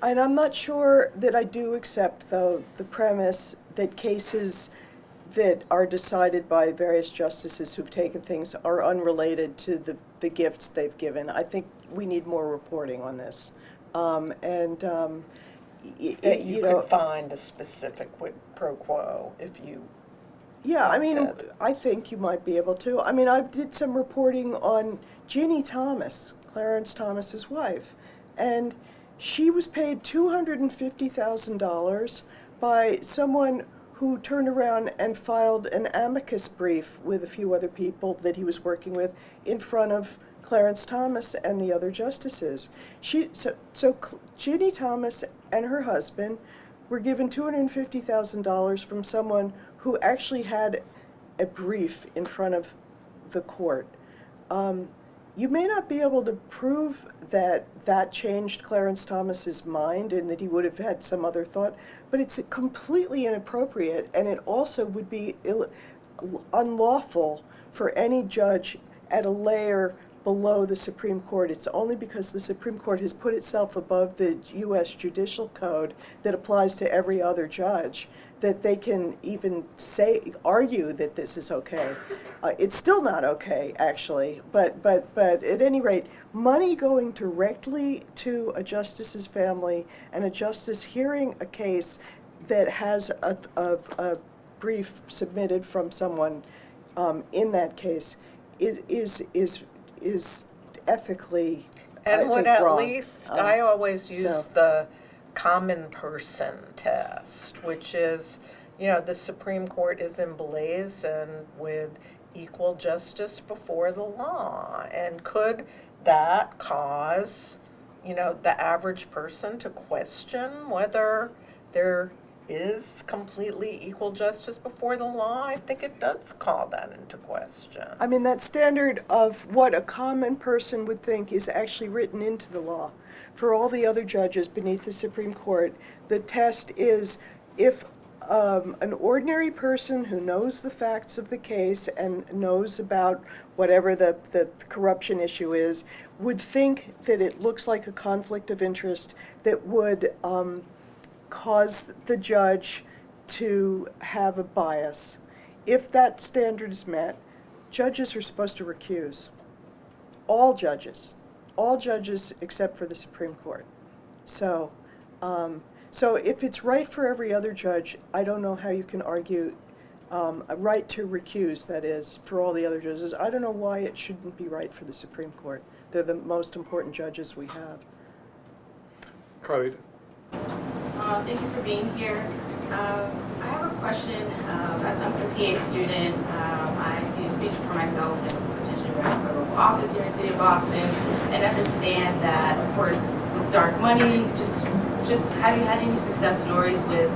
And I'm not sure that I do accept, though, the premise that cases that are decided by various justices who've taken things are unrelated to the gifts they've given. I think we need more reporting on this. You could find a specific quid pro quo if you... Yeah, I mean, did. I think you might be able to. I mean, I did some reporting on Ginny Thomas, Clarence Thomas's wife, and she was paid $250,000 by someone who turned around and filed an amicus brief with a few other people that he was working with in front of Clarence Thomas and the other justices. So Ginny Thomas and her husband were given $250,000 from someone who actually had a brief in front of the court. You may not be able to prove that that changed Clarence Thomas's mind and that he would have had some other thought, but it's completely inappropriate, and it also would be unlawful for any judge at a layer below the Supreme Court. It's only because the Supreme Court has put itself above the U.S. judicial code that applies to every other judge that they can even argue that this is okay. It's still not okay, actually, but at any rate, money going directly to a justice's family and a justice hearing a case that has a brief submitted from someone in that case is ethically, And I would think, at wrong. least, I always use so- the common person test, which is, the Supreme Court is emblazoned with equal justice before the law. And could that cause, the average person to question whether there is completely equal justice before the law? I think it does call that into question. I mean, that standard of what a common person would think is actually written into the law. For all the other judges beneath the Supreme Court, the test is if an ordinary person who knows the facts of the case and knows about whatever the corruption issue is, would think that it looks like a conflict of interest that would cause the judge to have a bias. If that standard is met, judges are supposed to recuse. All judges except for the Supreme Court. So if it's right for every other judge, I don't know how you can argue a right to recuse, that is, for all the other judges. I don't know why it shouldn't be right for the Supreme Court. They're the most important judges we have. Carly? Thank you for being here. I have a question. I'm a PA student. I see a future for myself and potentially running for local office here in the city of Boston, and understand that, of course, with dark money, just have you had any success stories with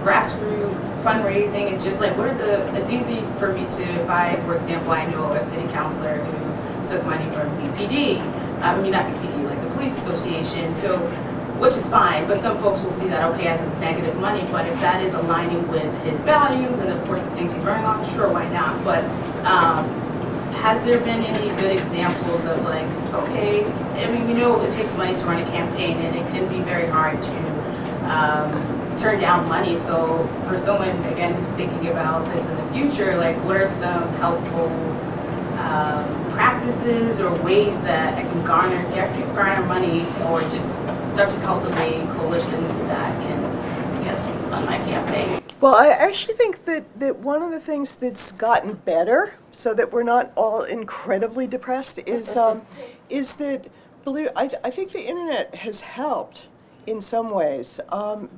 grassroots fundraising, and just like what are it's easy for me to, if I, for example, I know a city councilor who took money from BPD, I mean not BPD, like the police association, so, which is fine, but some folks will see that, okay, as negative money, but if that is aligning with his values and of course the things he's running on, sure, why not, but has there been any good examples of like, okay, I mean, we know it takes money to run a campaign and it can be very hard to turn down money. So for someone, again, who's thinking about this in the future, like what are some helpful practices or ways that I can garner money or just start to cultivate coalitions that can, I guess, fund my campaign? Well, I actually think that one of the things that's gotten better, so that we're not all incredibly depressed, is that I think the internet has helped in some ways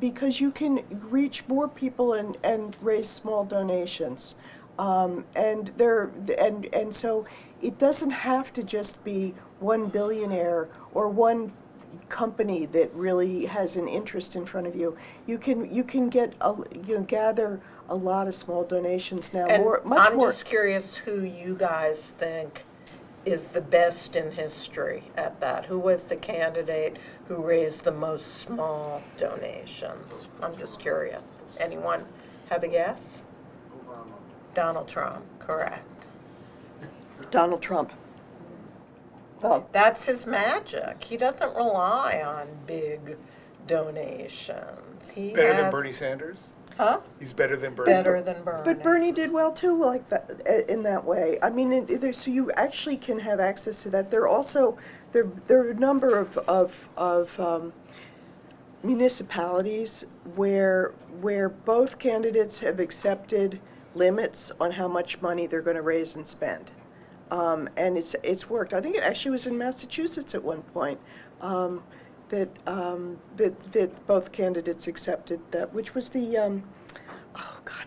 because you can reach more people and raise small donations, and so it doesn't have to just be one billionaire or one company that really has an interest in front of you. You can gather a lot of small donations now. And Much I'm more. just curious who you guys think is the best in history at that. Who was the candidate who raised the most small donations? I'm just curious. Anyone have a guess? Donald Trump, correct. Donald Trump. Oh. That's his magic. He doesn't rely on big donations. Better than Bernie Sanders? Huh? He's better than Bernie? Better than Bernie. But Bernie did well too, like that, in that way. I mean, so you actually can have access to that. There are a number of municipalities where both candidates have accepted limits on how much money they're going to raise and spend. And it's worked. I think it actually was in Massachusetts at one point that both candidates accepted that, which was the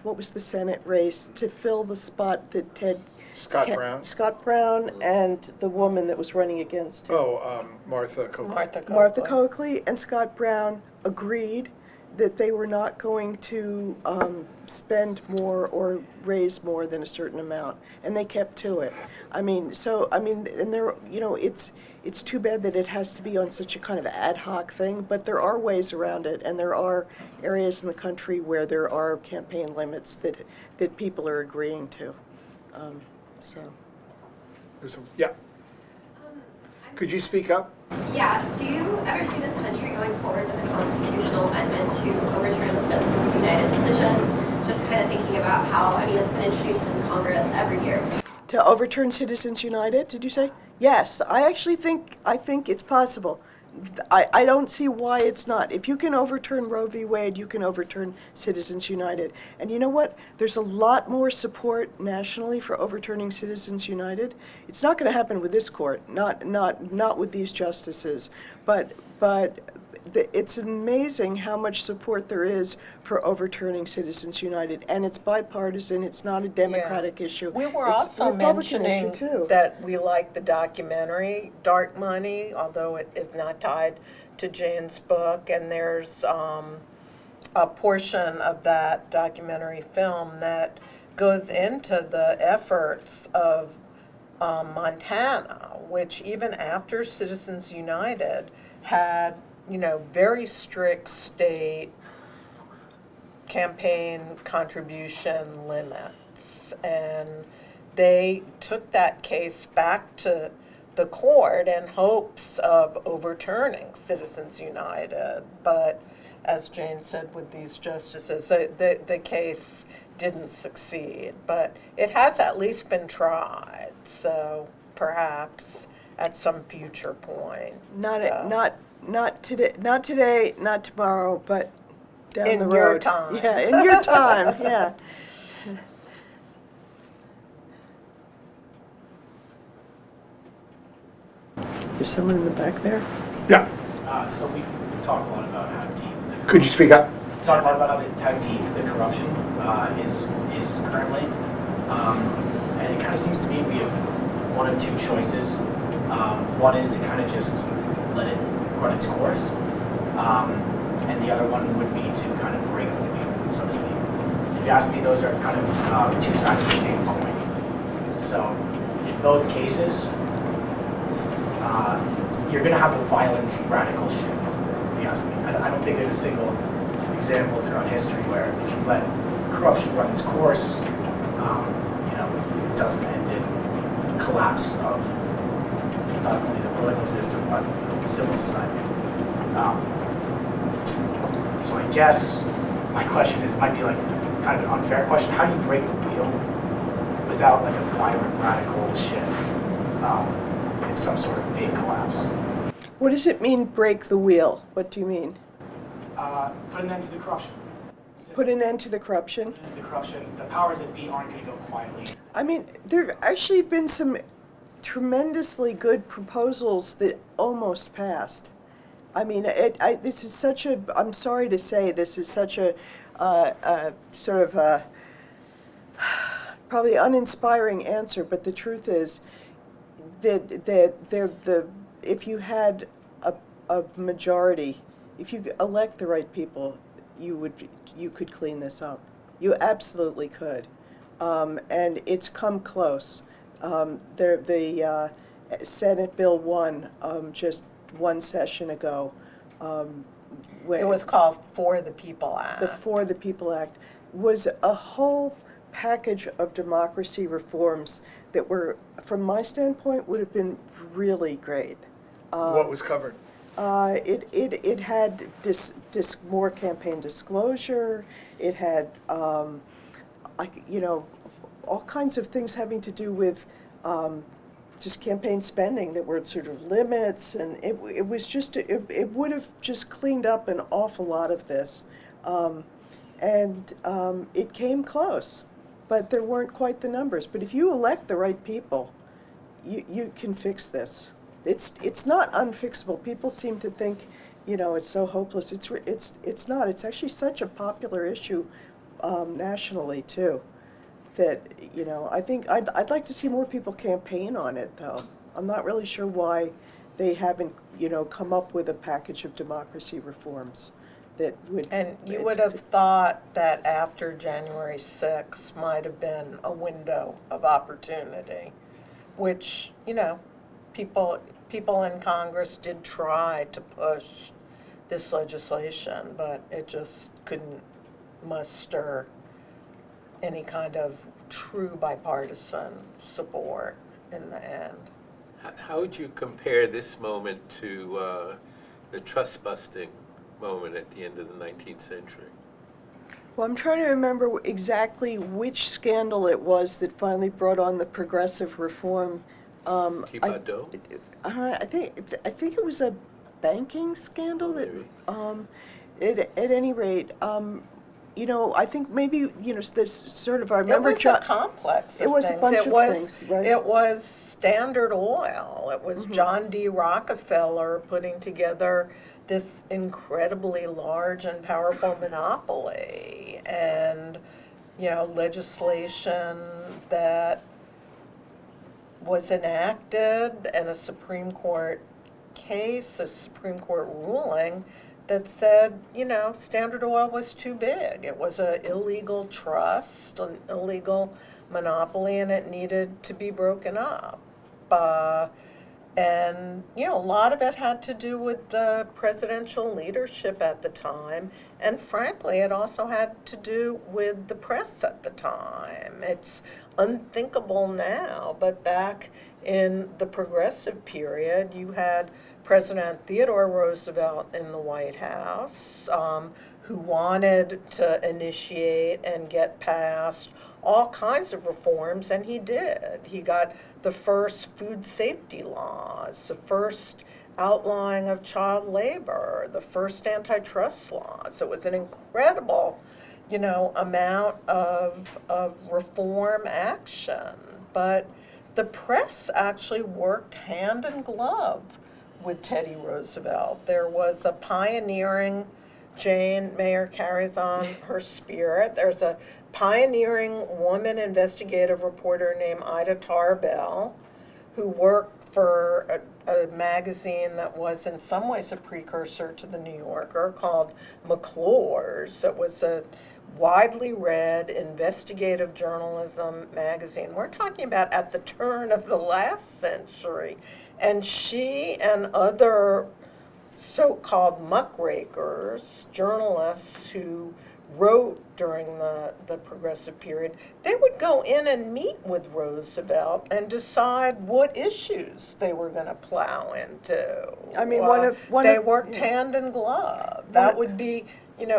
what was the Senate race to fill the spot that Scott Brown and the woman that was running against him. Martha Coakley. Martha Coakley and Scott Brown agreed that they were not going to spend more or raise more than a certain amount, and they kept to it. And there, it's too bad that it has to be on such a kind of ad hoc thing, but there are ways around it, and there are areas in the country where there are campaign limits that people are agreeing to. Yeah. Could you speak up? Yeah. Do you ever see this country going forward with a constitutional amendment to overturn the Citizens United decision? Just kind of thinking about how, it's been introduced in Congress every year. To overturn Citizens United, did you say? Yes, I think it's possible. I don't see why it's not. If you can overturn Roe v. Wade, you can overturn Citizens United. And you know what? There's a lot more support nationally for overturning Citizens United. It's not going to happen with this court, not with these justices, but it's amazing how much support there is for overturning Citizens United, and it's bipartisan. It's not a Democratic issue. We were It's also a Republican mentioning issue too. that we like the documentary Dark Money, although it is not tied to Jane's book, and there's a portion of that documentary film that goes into the efforts of Montana, which even after Citizens United had very strict state campaign contribution limits. And they took that case back to the court in hopes of overturning Citizens United. But as Jane said with these justices, the case didn't succeed. But it has at least been tried. So perhaps at some future point. Not today, not tomorrow, but down the road. In your time. Yeah, in your time, yeah. There's someone in the back there? Yeah. So talk a lot about how deep. Could you speak up? Talk a lot about how deep the corruption is currently, and it kind of seems to me we have one of two choices. One is to kind of just let it run its course, and the other one would be to kind of break the wheel, so to speak. If you ask me, those are kind of two sides of the same coin. So in both cases, you're going to have a violent, radical shift, if you ask me. I don't think there's a single example throughout history where if you let corruption run its course, it doesn't end in collapse of not only the political system, but civil society. So I guess my question is, might be like kind of an unfair question, how do you break the wheel without like a violent, radical shift in some sort of big collapse? What does it mean, break the wheel? What do you mean? Put an end to the corruption. Put an end to the corruption? Put an end to the corruption. The powers that be aren't going to go quietly. I mean, there have actually been some tremendously good proposals that almost passed. I mean, this is such a, I'm sorry to say, this is such a sort of a probably uninspiring answer, but the truth is that if you had a majority, if you elect the right people, you could clean this up. You absolutely could, and it's come close. The Senate Bill 1 just one session ago. It was called For the People Act. The For the People Act was a whole package of democracy reforms that were, from my standpoint, would have been really great. What was covered? It had more campaign disclosure. It had, all kinds of things having to do with just campaign spending that were sort of limits, and it was just, it would have just cleaned up an awful lot of this. It came close, but there weren't quite the numbers. But if you elect the right people, you can fix this. It's not unfixable. People seem to think, it's so hopeless. It's not. It's actually such a popular issue nationally too, that I think I'd like to see more people campaign on it, though. I'm not really sure why they haven't come up with a package of democracy reforms that would. And you would have thought that after January 6th might have been a window of opportunity, which people in Congress did try to push this legislation, but it just couldn't muster any kind of true bipartisan support in the end. How would you compare this moment to the trust-busting moment at the end of the 19th century? Well, I'm trying to remember exactly which scandal it was that finally brought on the progressive reform. Thibodeau? I think it was a banking scandal. Maybe. At any rate, I think maybe there's sort of, I remember. It was a complex of It was things. a bunch of things, right? It was Standard Oil. It was John D. Rockefeller putting together this incredibly large and powerful monopoly, and legislation that was enacted, and a Supreme Court case, a Supreme Court ruling that said, Standard Oil was too big. It was an illegal trust, an illegal monopoly, and it needed to be broken up. And a lot of it had to do with the presidential leadership at the time, and frankly, it also had to do with the press at the time. It's unthinkable now, but back in the progressive period, you had President Theodore Roosevelt in the White House, who wanted to initiate and get passed all kinds of reforms, and he did. He got the first food safety laws, the first outlawing of child labor, the first antitrust laws. It was an incredible, amount of reform action. But the press actually worked hand in glove with Teddy Roosevelt. There was a pioneering, Jane Mayer carries on her spirit. There's a pioneering woman investigative reporter named Ida Tarbell, who worked for a magazine that was in some ways a precursor to the New Yorker called McClure's. It was a widely read investigative journalism magazine. We're talking about at the turn of the last century. And she and other so-called muckrakers, journalists who wrote during the progressive period, they would go in and meet with Roosevelt and decide what issues they were going to plow into. I mean, they worked hand in glove. That would be,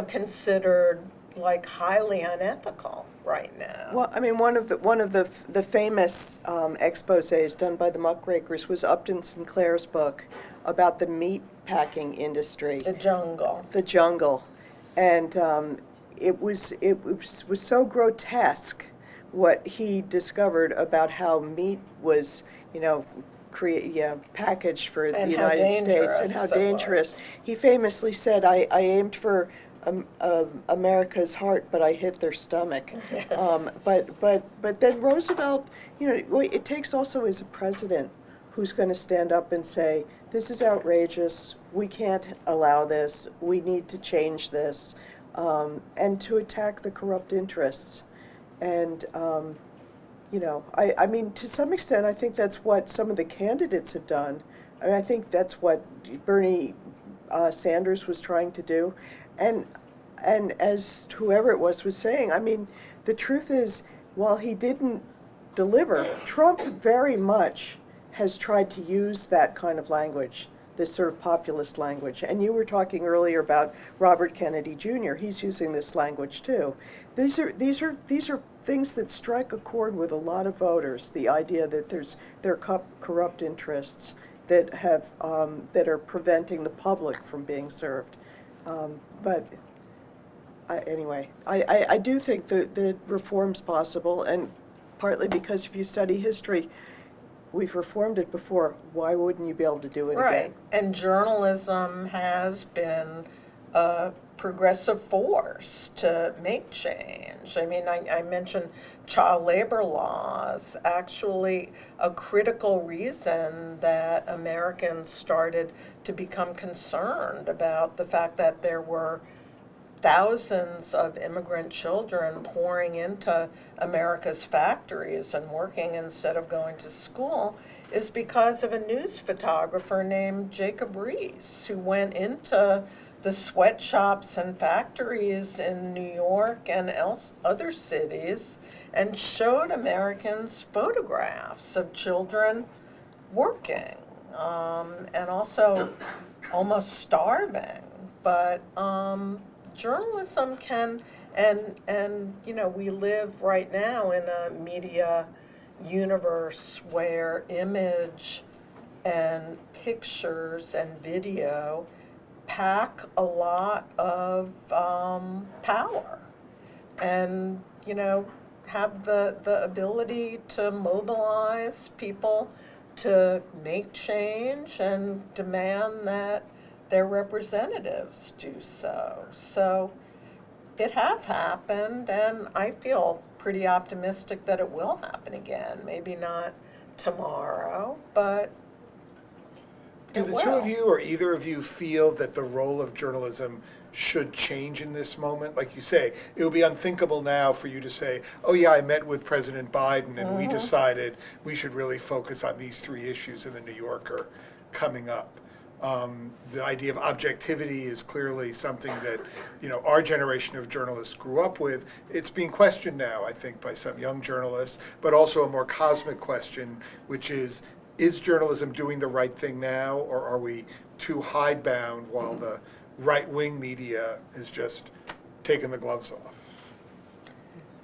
considered like highly unethical right now. Well, I mean, one of the famous exposés done by the muckrakers was Upton Sinclair's book about the meat packing industry. The jungle. The jungle, and it was so grotesque what he discovered about how meat was, packaged for the United States and how dangerous. He famously said, "I aimed for America's heart, but I hit their stomach." But then Roosevelt, it takes also as a president who's going to stand up and say, "This is outrageous. We can't allow this. We need to change this," and to attack the corrupt interests. And I mean, to some extent, I think that's what some of the candidates have done. I mean, I think that's what Bernie Sanders was trying to do. And as whoever it was saying, I mean, the truth is, while he didn't deliver, Trump very much has tried to use that kind of language, this sort of populist language. And you were talking earlier about Robert Kennedy Jr. He's using this language too. These are things that strike a chord with a lot of voters. The idea that there are corrupt interests that are preventing the public from being served. But anyway, I do think that reform's possible, and partly because if you study history, we've reformed it before. Why wouldn't you be able to do it again? Right, and journalism has been a progressive force to make change. I mean, I mentioned child labor laws, actually a critical reason that Americans started to become concerned about the fact that there were thousands of immigrant children pouring into America's factories and working instead of going to school is because of a news photographer named Jacob Riis, who went into the sweatshops and factories in New York and other cities and showed Americans photographs of children working and also almost starving. But journalism can, and we live right now in a media universe where image and pictures and video pack a lot of power and, have the ability to mobilize people to make change and demand that their representatives do so. So it have happened, and I feel pretty optimistic that it will happen again. Maybe not tomorrow, but do the two of you or either of you feel that the role of journalism should change in this moment? Like you say, it would be unthinkable now for you to say, "Oh yeah, I met with President Biden and we decided we should really focus on these 3 issues in the New Yorker coming up." The idea of objectivity is clearly something that, our generation of journalists grew up with. It's being questioned now, I think, by some young journalists, but also a more cosmic question, which is journalism doing the right thing now, or are we too hidebound while the right-wing media is just taking the gloves off?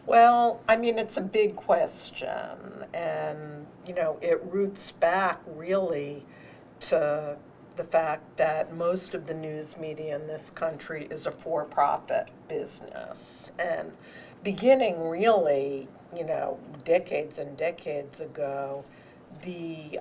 Well, I mean, it's a big question, and, it roots back really to the fact that most of the news media in this country is a for-profit business. And beginning really, decades and decades ago, the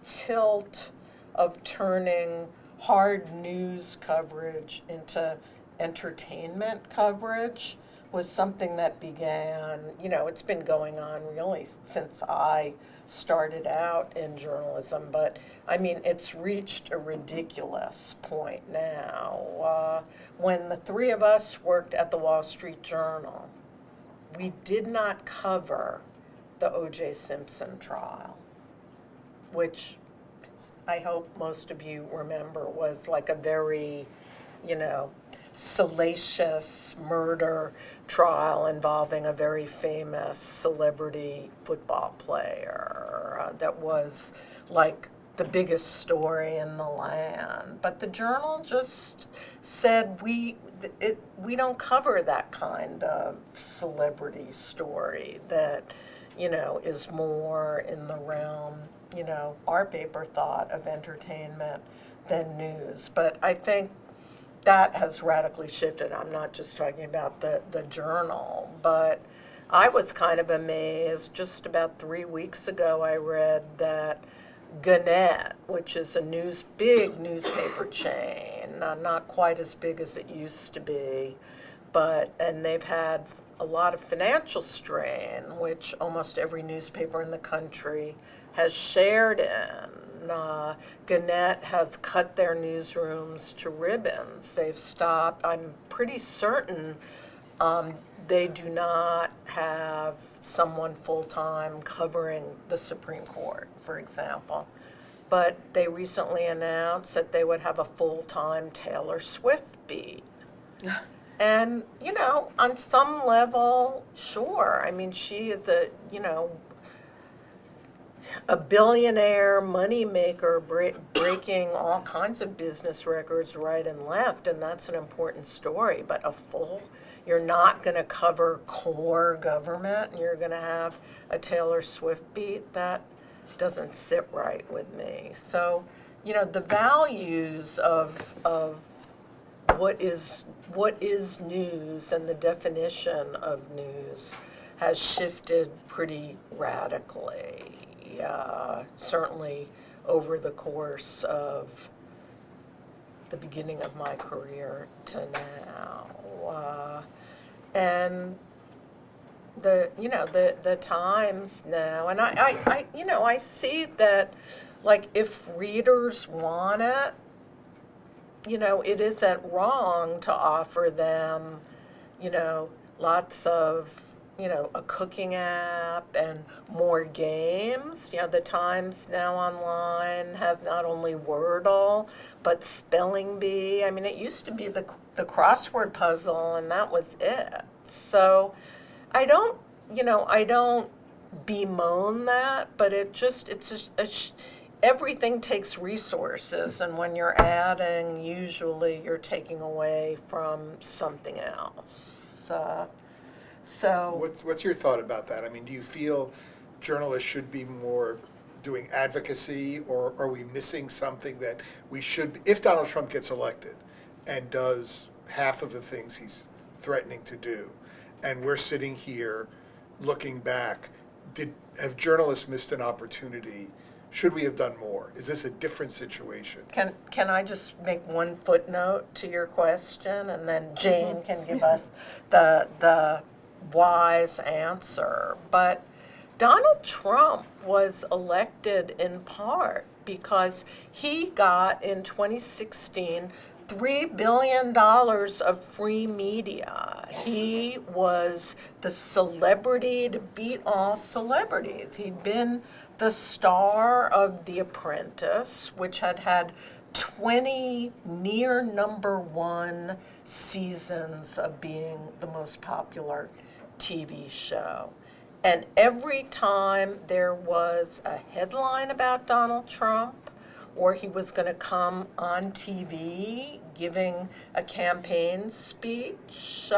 tilt of turning hard news coverage into entertainment coverage was something that began, it's been going on really since I started out in journalism, but I mean, it's reached a ridiculous point now. When the three of us worked at the Wall Street Journal, we did not cover the O.J. Simpson trial, which I hope most of you remember was like a very, salacious murder trial involving a very famous celebrity football player that was like the biggest story in the land. But the Journal just said we don't cover that kind of celebrity story that, is more in the realm, our paper thought of entertainment than news. But I think that has radically shifted. I'm not just talking about the Journal, but I was kind of amazed. Just about 3 weeks ago, I read that Gannett, which is a big newspaper chain, not quite as big as it used to be, and they've had a lot of financial strain, which almost every newspaper in the country has shared in. Gannett has cut their newsrooms to ribbons. They've stopped. I'm pretty certain they do not have someone full-time covering the Supreme Court, for example. But they recently announced that they would have a full-time Taylor Swift beat. And, on some level, sure. I mean, she is a billionaire moneymaker breaking all kinds of business records right and left, and that's an important story. But you're not going to cover core government, and you're going to have a Taylor Swift beat. That doesn't sit right with me. So, the values of what is news and the definition of news has shifted pretty radically. Certainly over the course of the beginning of my career to now. And the times now, and I see that, like, if readers want it, it isn't wrong to offer them, lots of, a cooking app and more games. The Times now online has not only Wordle, but Spelling Bee. I mean, it used to be the crossword puzzle, and that was it. So I don't bemoan that, but everything takes resources, and when you're adding, usually you're taking away from something else. So What's your thought about that? I mean, do you feel journalists should be more doing advocacy, or are we missing something that we should, if Donald Trump gets elected and does half of the things he's threatening to do, and we're sitting here looking back, have journalists missed an opportunity? Should we have done more? Is this a different situation? Can I just make one footnote to your question, and then Jane can give us the wise answer? But Donald Trump was elected in part because he got in 2016 $3 billion of free media. He was the celebrity to beat all celebrities. He'd been the star of The Apprentice, which had 20 near #1 seasons of being the most popular TV show. And every time there was a headline about Donald Trump, or he was going to come on TV giving a campaign speech,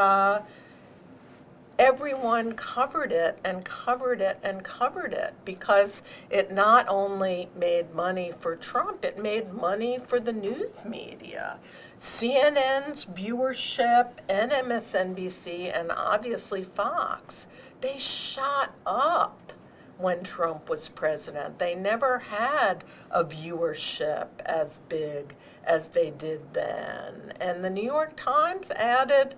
everyone covered it and covered it and covered it, because it not only made money for Trump, it made money for the news media. CNN's viewership and MSNBC and obviously Fox, they shot up when Trump was president. They never had a viewership as big as they did then. And the New York Times added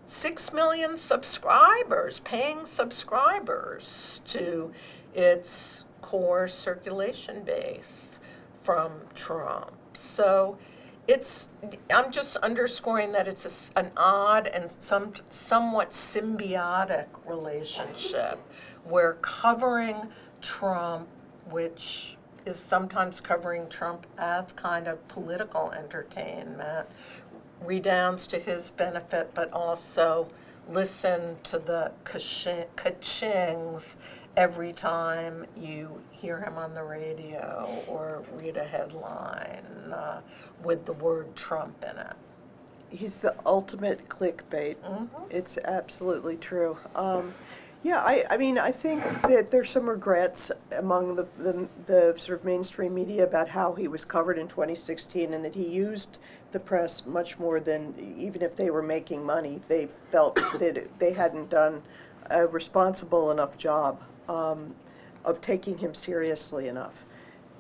6 million subscribers, paying subscribers to its core circulation base from Trump. So I'm just underscoring that it's an odd and somewhat symbiotic relationship where covering Trump, which is sometimes covering Trump as kind of political entertainment, redounds to his benefit, but also listen to the ka-chings every time you hear him on the radio or read a headline with the word Trump in it. He's the ultimate clickbait. It's absolutely true. Yeah, I mean, I think that there's some regrets among the sort of mainstream media about how he was covered in 2016, and that he used the press much more than, even if they were making money, they felt that they hadn't done a responsible enough job of taking him seriously enough.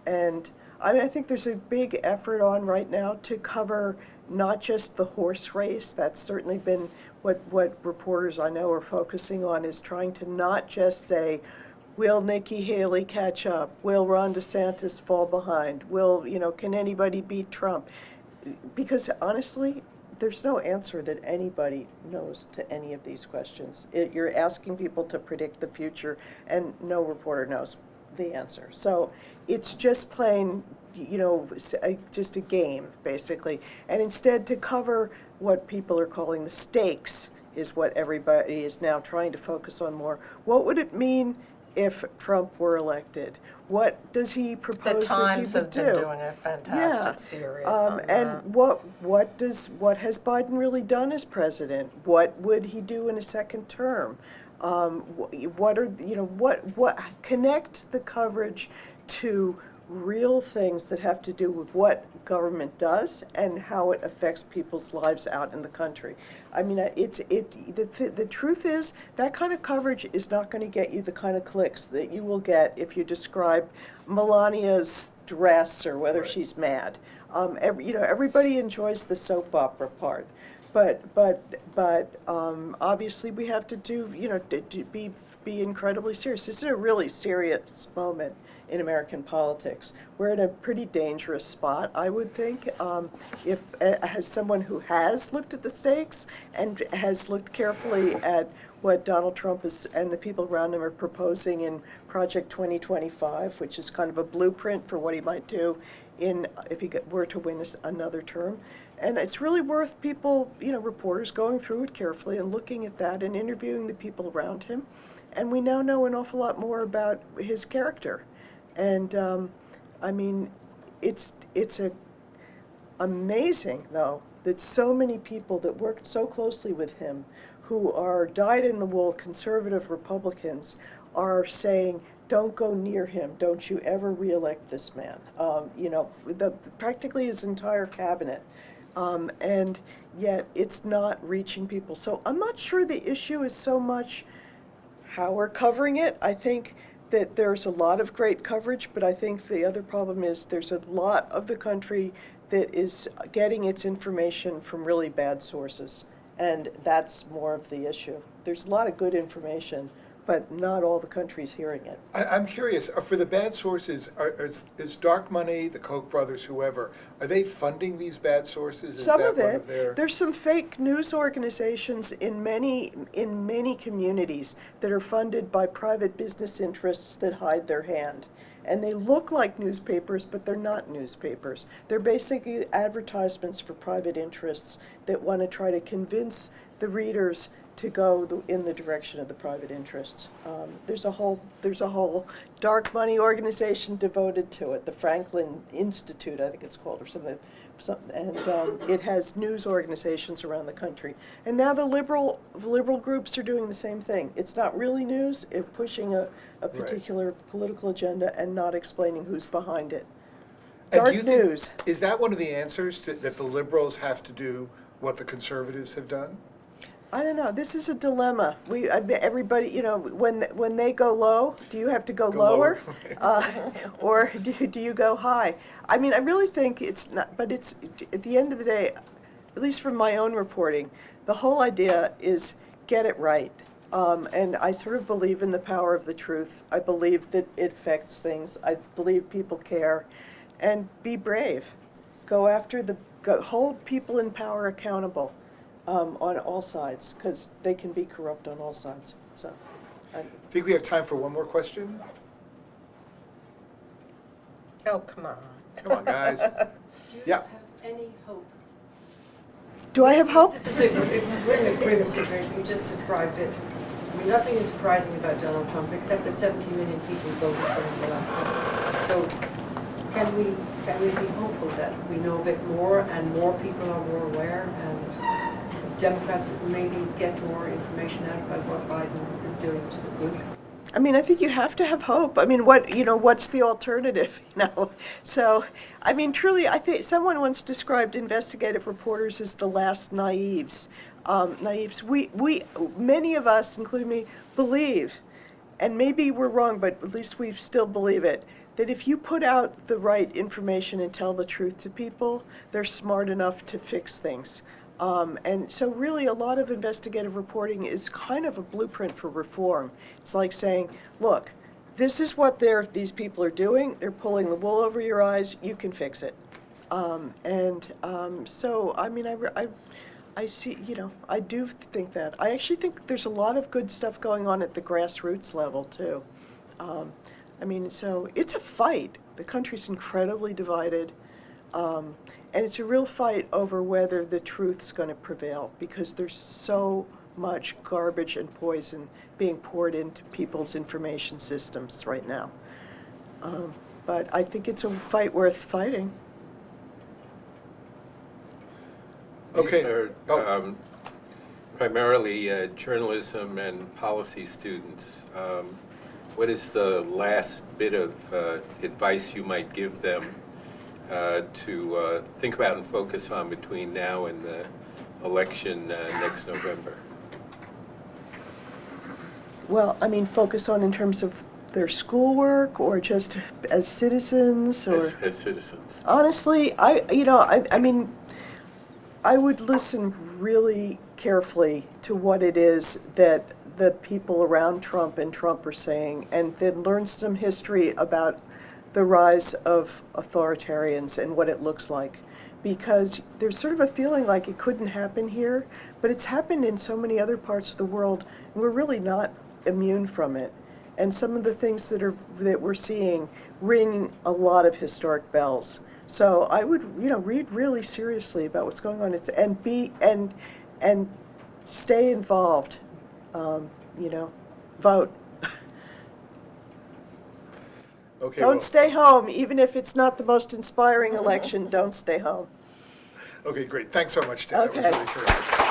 And I mean, I think there's a big effort on right now to cover not just the horse race. That's certainly been what reporters I know are focusing on, is trying to not just say, will Nikki Haley catch up? Will Ron DeSantis fall behind? Can anybody beat Trump? Because honestly, there's no answer that anybody knows to any of these questions. You're asking people to predict the future, and no reporter knows the answer. So it's just plain, just a game, basically. And instead, to cover what people are calling the stakes is what everybody is now trying to focus on more. What would it mean if Trump were elected? What does he propose that he would do? The Times have been doing a fantastic series on and that. what has Biden really done as president? What would he do in a second term? What connect the coverage to real things that have to do with what government does and how it affects people's lives out in the country. I mean, the truth is that kind of coverage is not going to get you the kind of clicks that you will get if you describe Melania's dress or whether she's mad. Everybody enjoys the soap opera part, but obviously we have to be incredibly serious. This is a really serious moment in American politics. We're in a pretty dangerous spot, I would think, as someone who has looked at the stakes and has looked carefully at what Donald Trump and the people around him are proposing in Project 2025, which is kind of a blueprint for what he might do if he were to win another term. And it's really worth people, reporters going through it carefully and looking at that and interviewing the people around him. And we now know an awful lot more about his character. And I mean, it's amazing, though, that so many people that worked so closely with him, who are dyed-in-the-wool conservative Republicans, are saying, don't go near him, don't you ever reelect this man. Practically his entire cabinet. And yet it's not reaching people. So I'm not sure the issue is so much how we're covering it. I think that there's a lot of great coverage, but I think the other problem is there's a lot of the country that is getting its information from really bad sources, and that's more of the issue. There's a lot of good information, but not all the country's hearing it. I'm curious, for the bad sources, is Dark Money, the Koch brothers, whoever, are they funding these bad sources? Is Some that of one it. There's some fake news organizations in many communities that are funded by private business interests that hide their hand. And they look like newspapers, but they're not newspapers. They're basically advertisements for private interests that want to try to convince the readers to go in the direction of the private interests. There's a whole dark money organization devoted to it, the Franklin Institute, I think it's called, or something. And it has news organizations around the country. And now the liberal groups are doing the same thing. It's not really news. It's pushing a particular political agenda and not explaining who's behind it. Dark news. Is that one of the answers that the liberals have to do what the conservatives have done? I don't know, this is a dilemma. Everybody, you know, when they go low, do you have to go Go lower? lower. Or do you go high? I mean, I really think it's not, but it's, at the end of the day, at least from my own reporting, the whole idea is get it right. And I sort of believe in the power of the truth. I believe that it affects things. I believe people care. And be brave. Go after hold people in power accountable. On all sides, because they can be corrupt on all sides. So, I think we have time for one more question. Oh, come on. Come on, guys. Yeah. Any hope? do I have hope? This is it's really a grim situation. You just described it. I mean, nothing is surprising about Donald Trump except that 70 million people voted for him the last time. So, can we be hopeful that we know a bit more and more people are more aware and Democrats maybe get more information out about what Biden is doing to the good? I mean, I think you have to have hope. I mean, what's the alternative, So, I mean, truly, I think someone once described investigative reporters as the last naives. Many of us, including me, believe, and maybe we're wrong, but at least we still believe it, that if you put out the right information and tell the truth to people, they're smart enough to fix things. And so really a lot of investigative reporting is kind of a blueprint for reform. It's like saying, look, this is what these people are doing. They're pulling the wool over your eyes. You can fix it. So, I mean, I see, I do think that. I actually think there's a lot of good stuff going on at the grassroots level, too. I mean, so it's a fight. The country's incredibly divided. And it's a real fight over whether the truth's going to prevail because there's so much garbage and poison being poured into people's information systems right now. But I think it's a fight worth fighting. Okay. These are primarily journalism and policy students. What is the last bit of advice you might give them to think about and focus on between now and the election next November? Well, I mean, focus on in terms of their schoolwork or just as citizens or As citizens. honestly, I mean, I would listen really carefully to what it is that the people around Trump and Trump are saying and then learn some history about the rise of authoritarians and what it looks like. Because there's sort of a feeling like it couldn't happen here, but it's happened in so many other parts of the world, and we're really not immune from it. And some of the things that we're seeing ring a lot of historic bells. So I would, read really seriously about what's going on and stay involved. Vote. Okay. Don't stay home, even if it's not the most inspiring election. Don't stay home. Okay, great. Thanks so much, Dan. That was Okay. really terrific.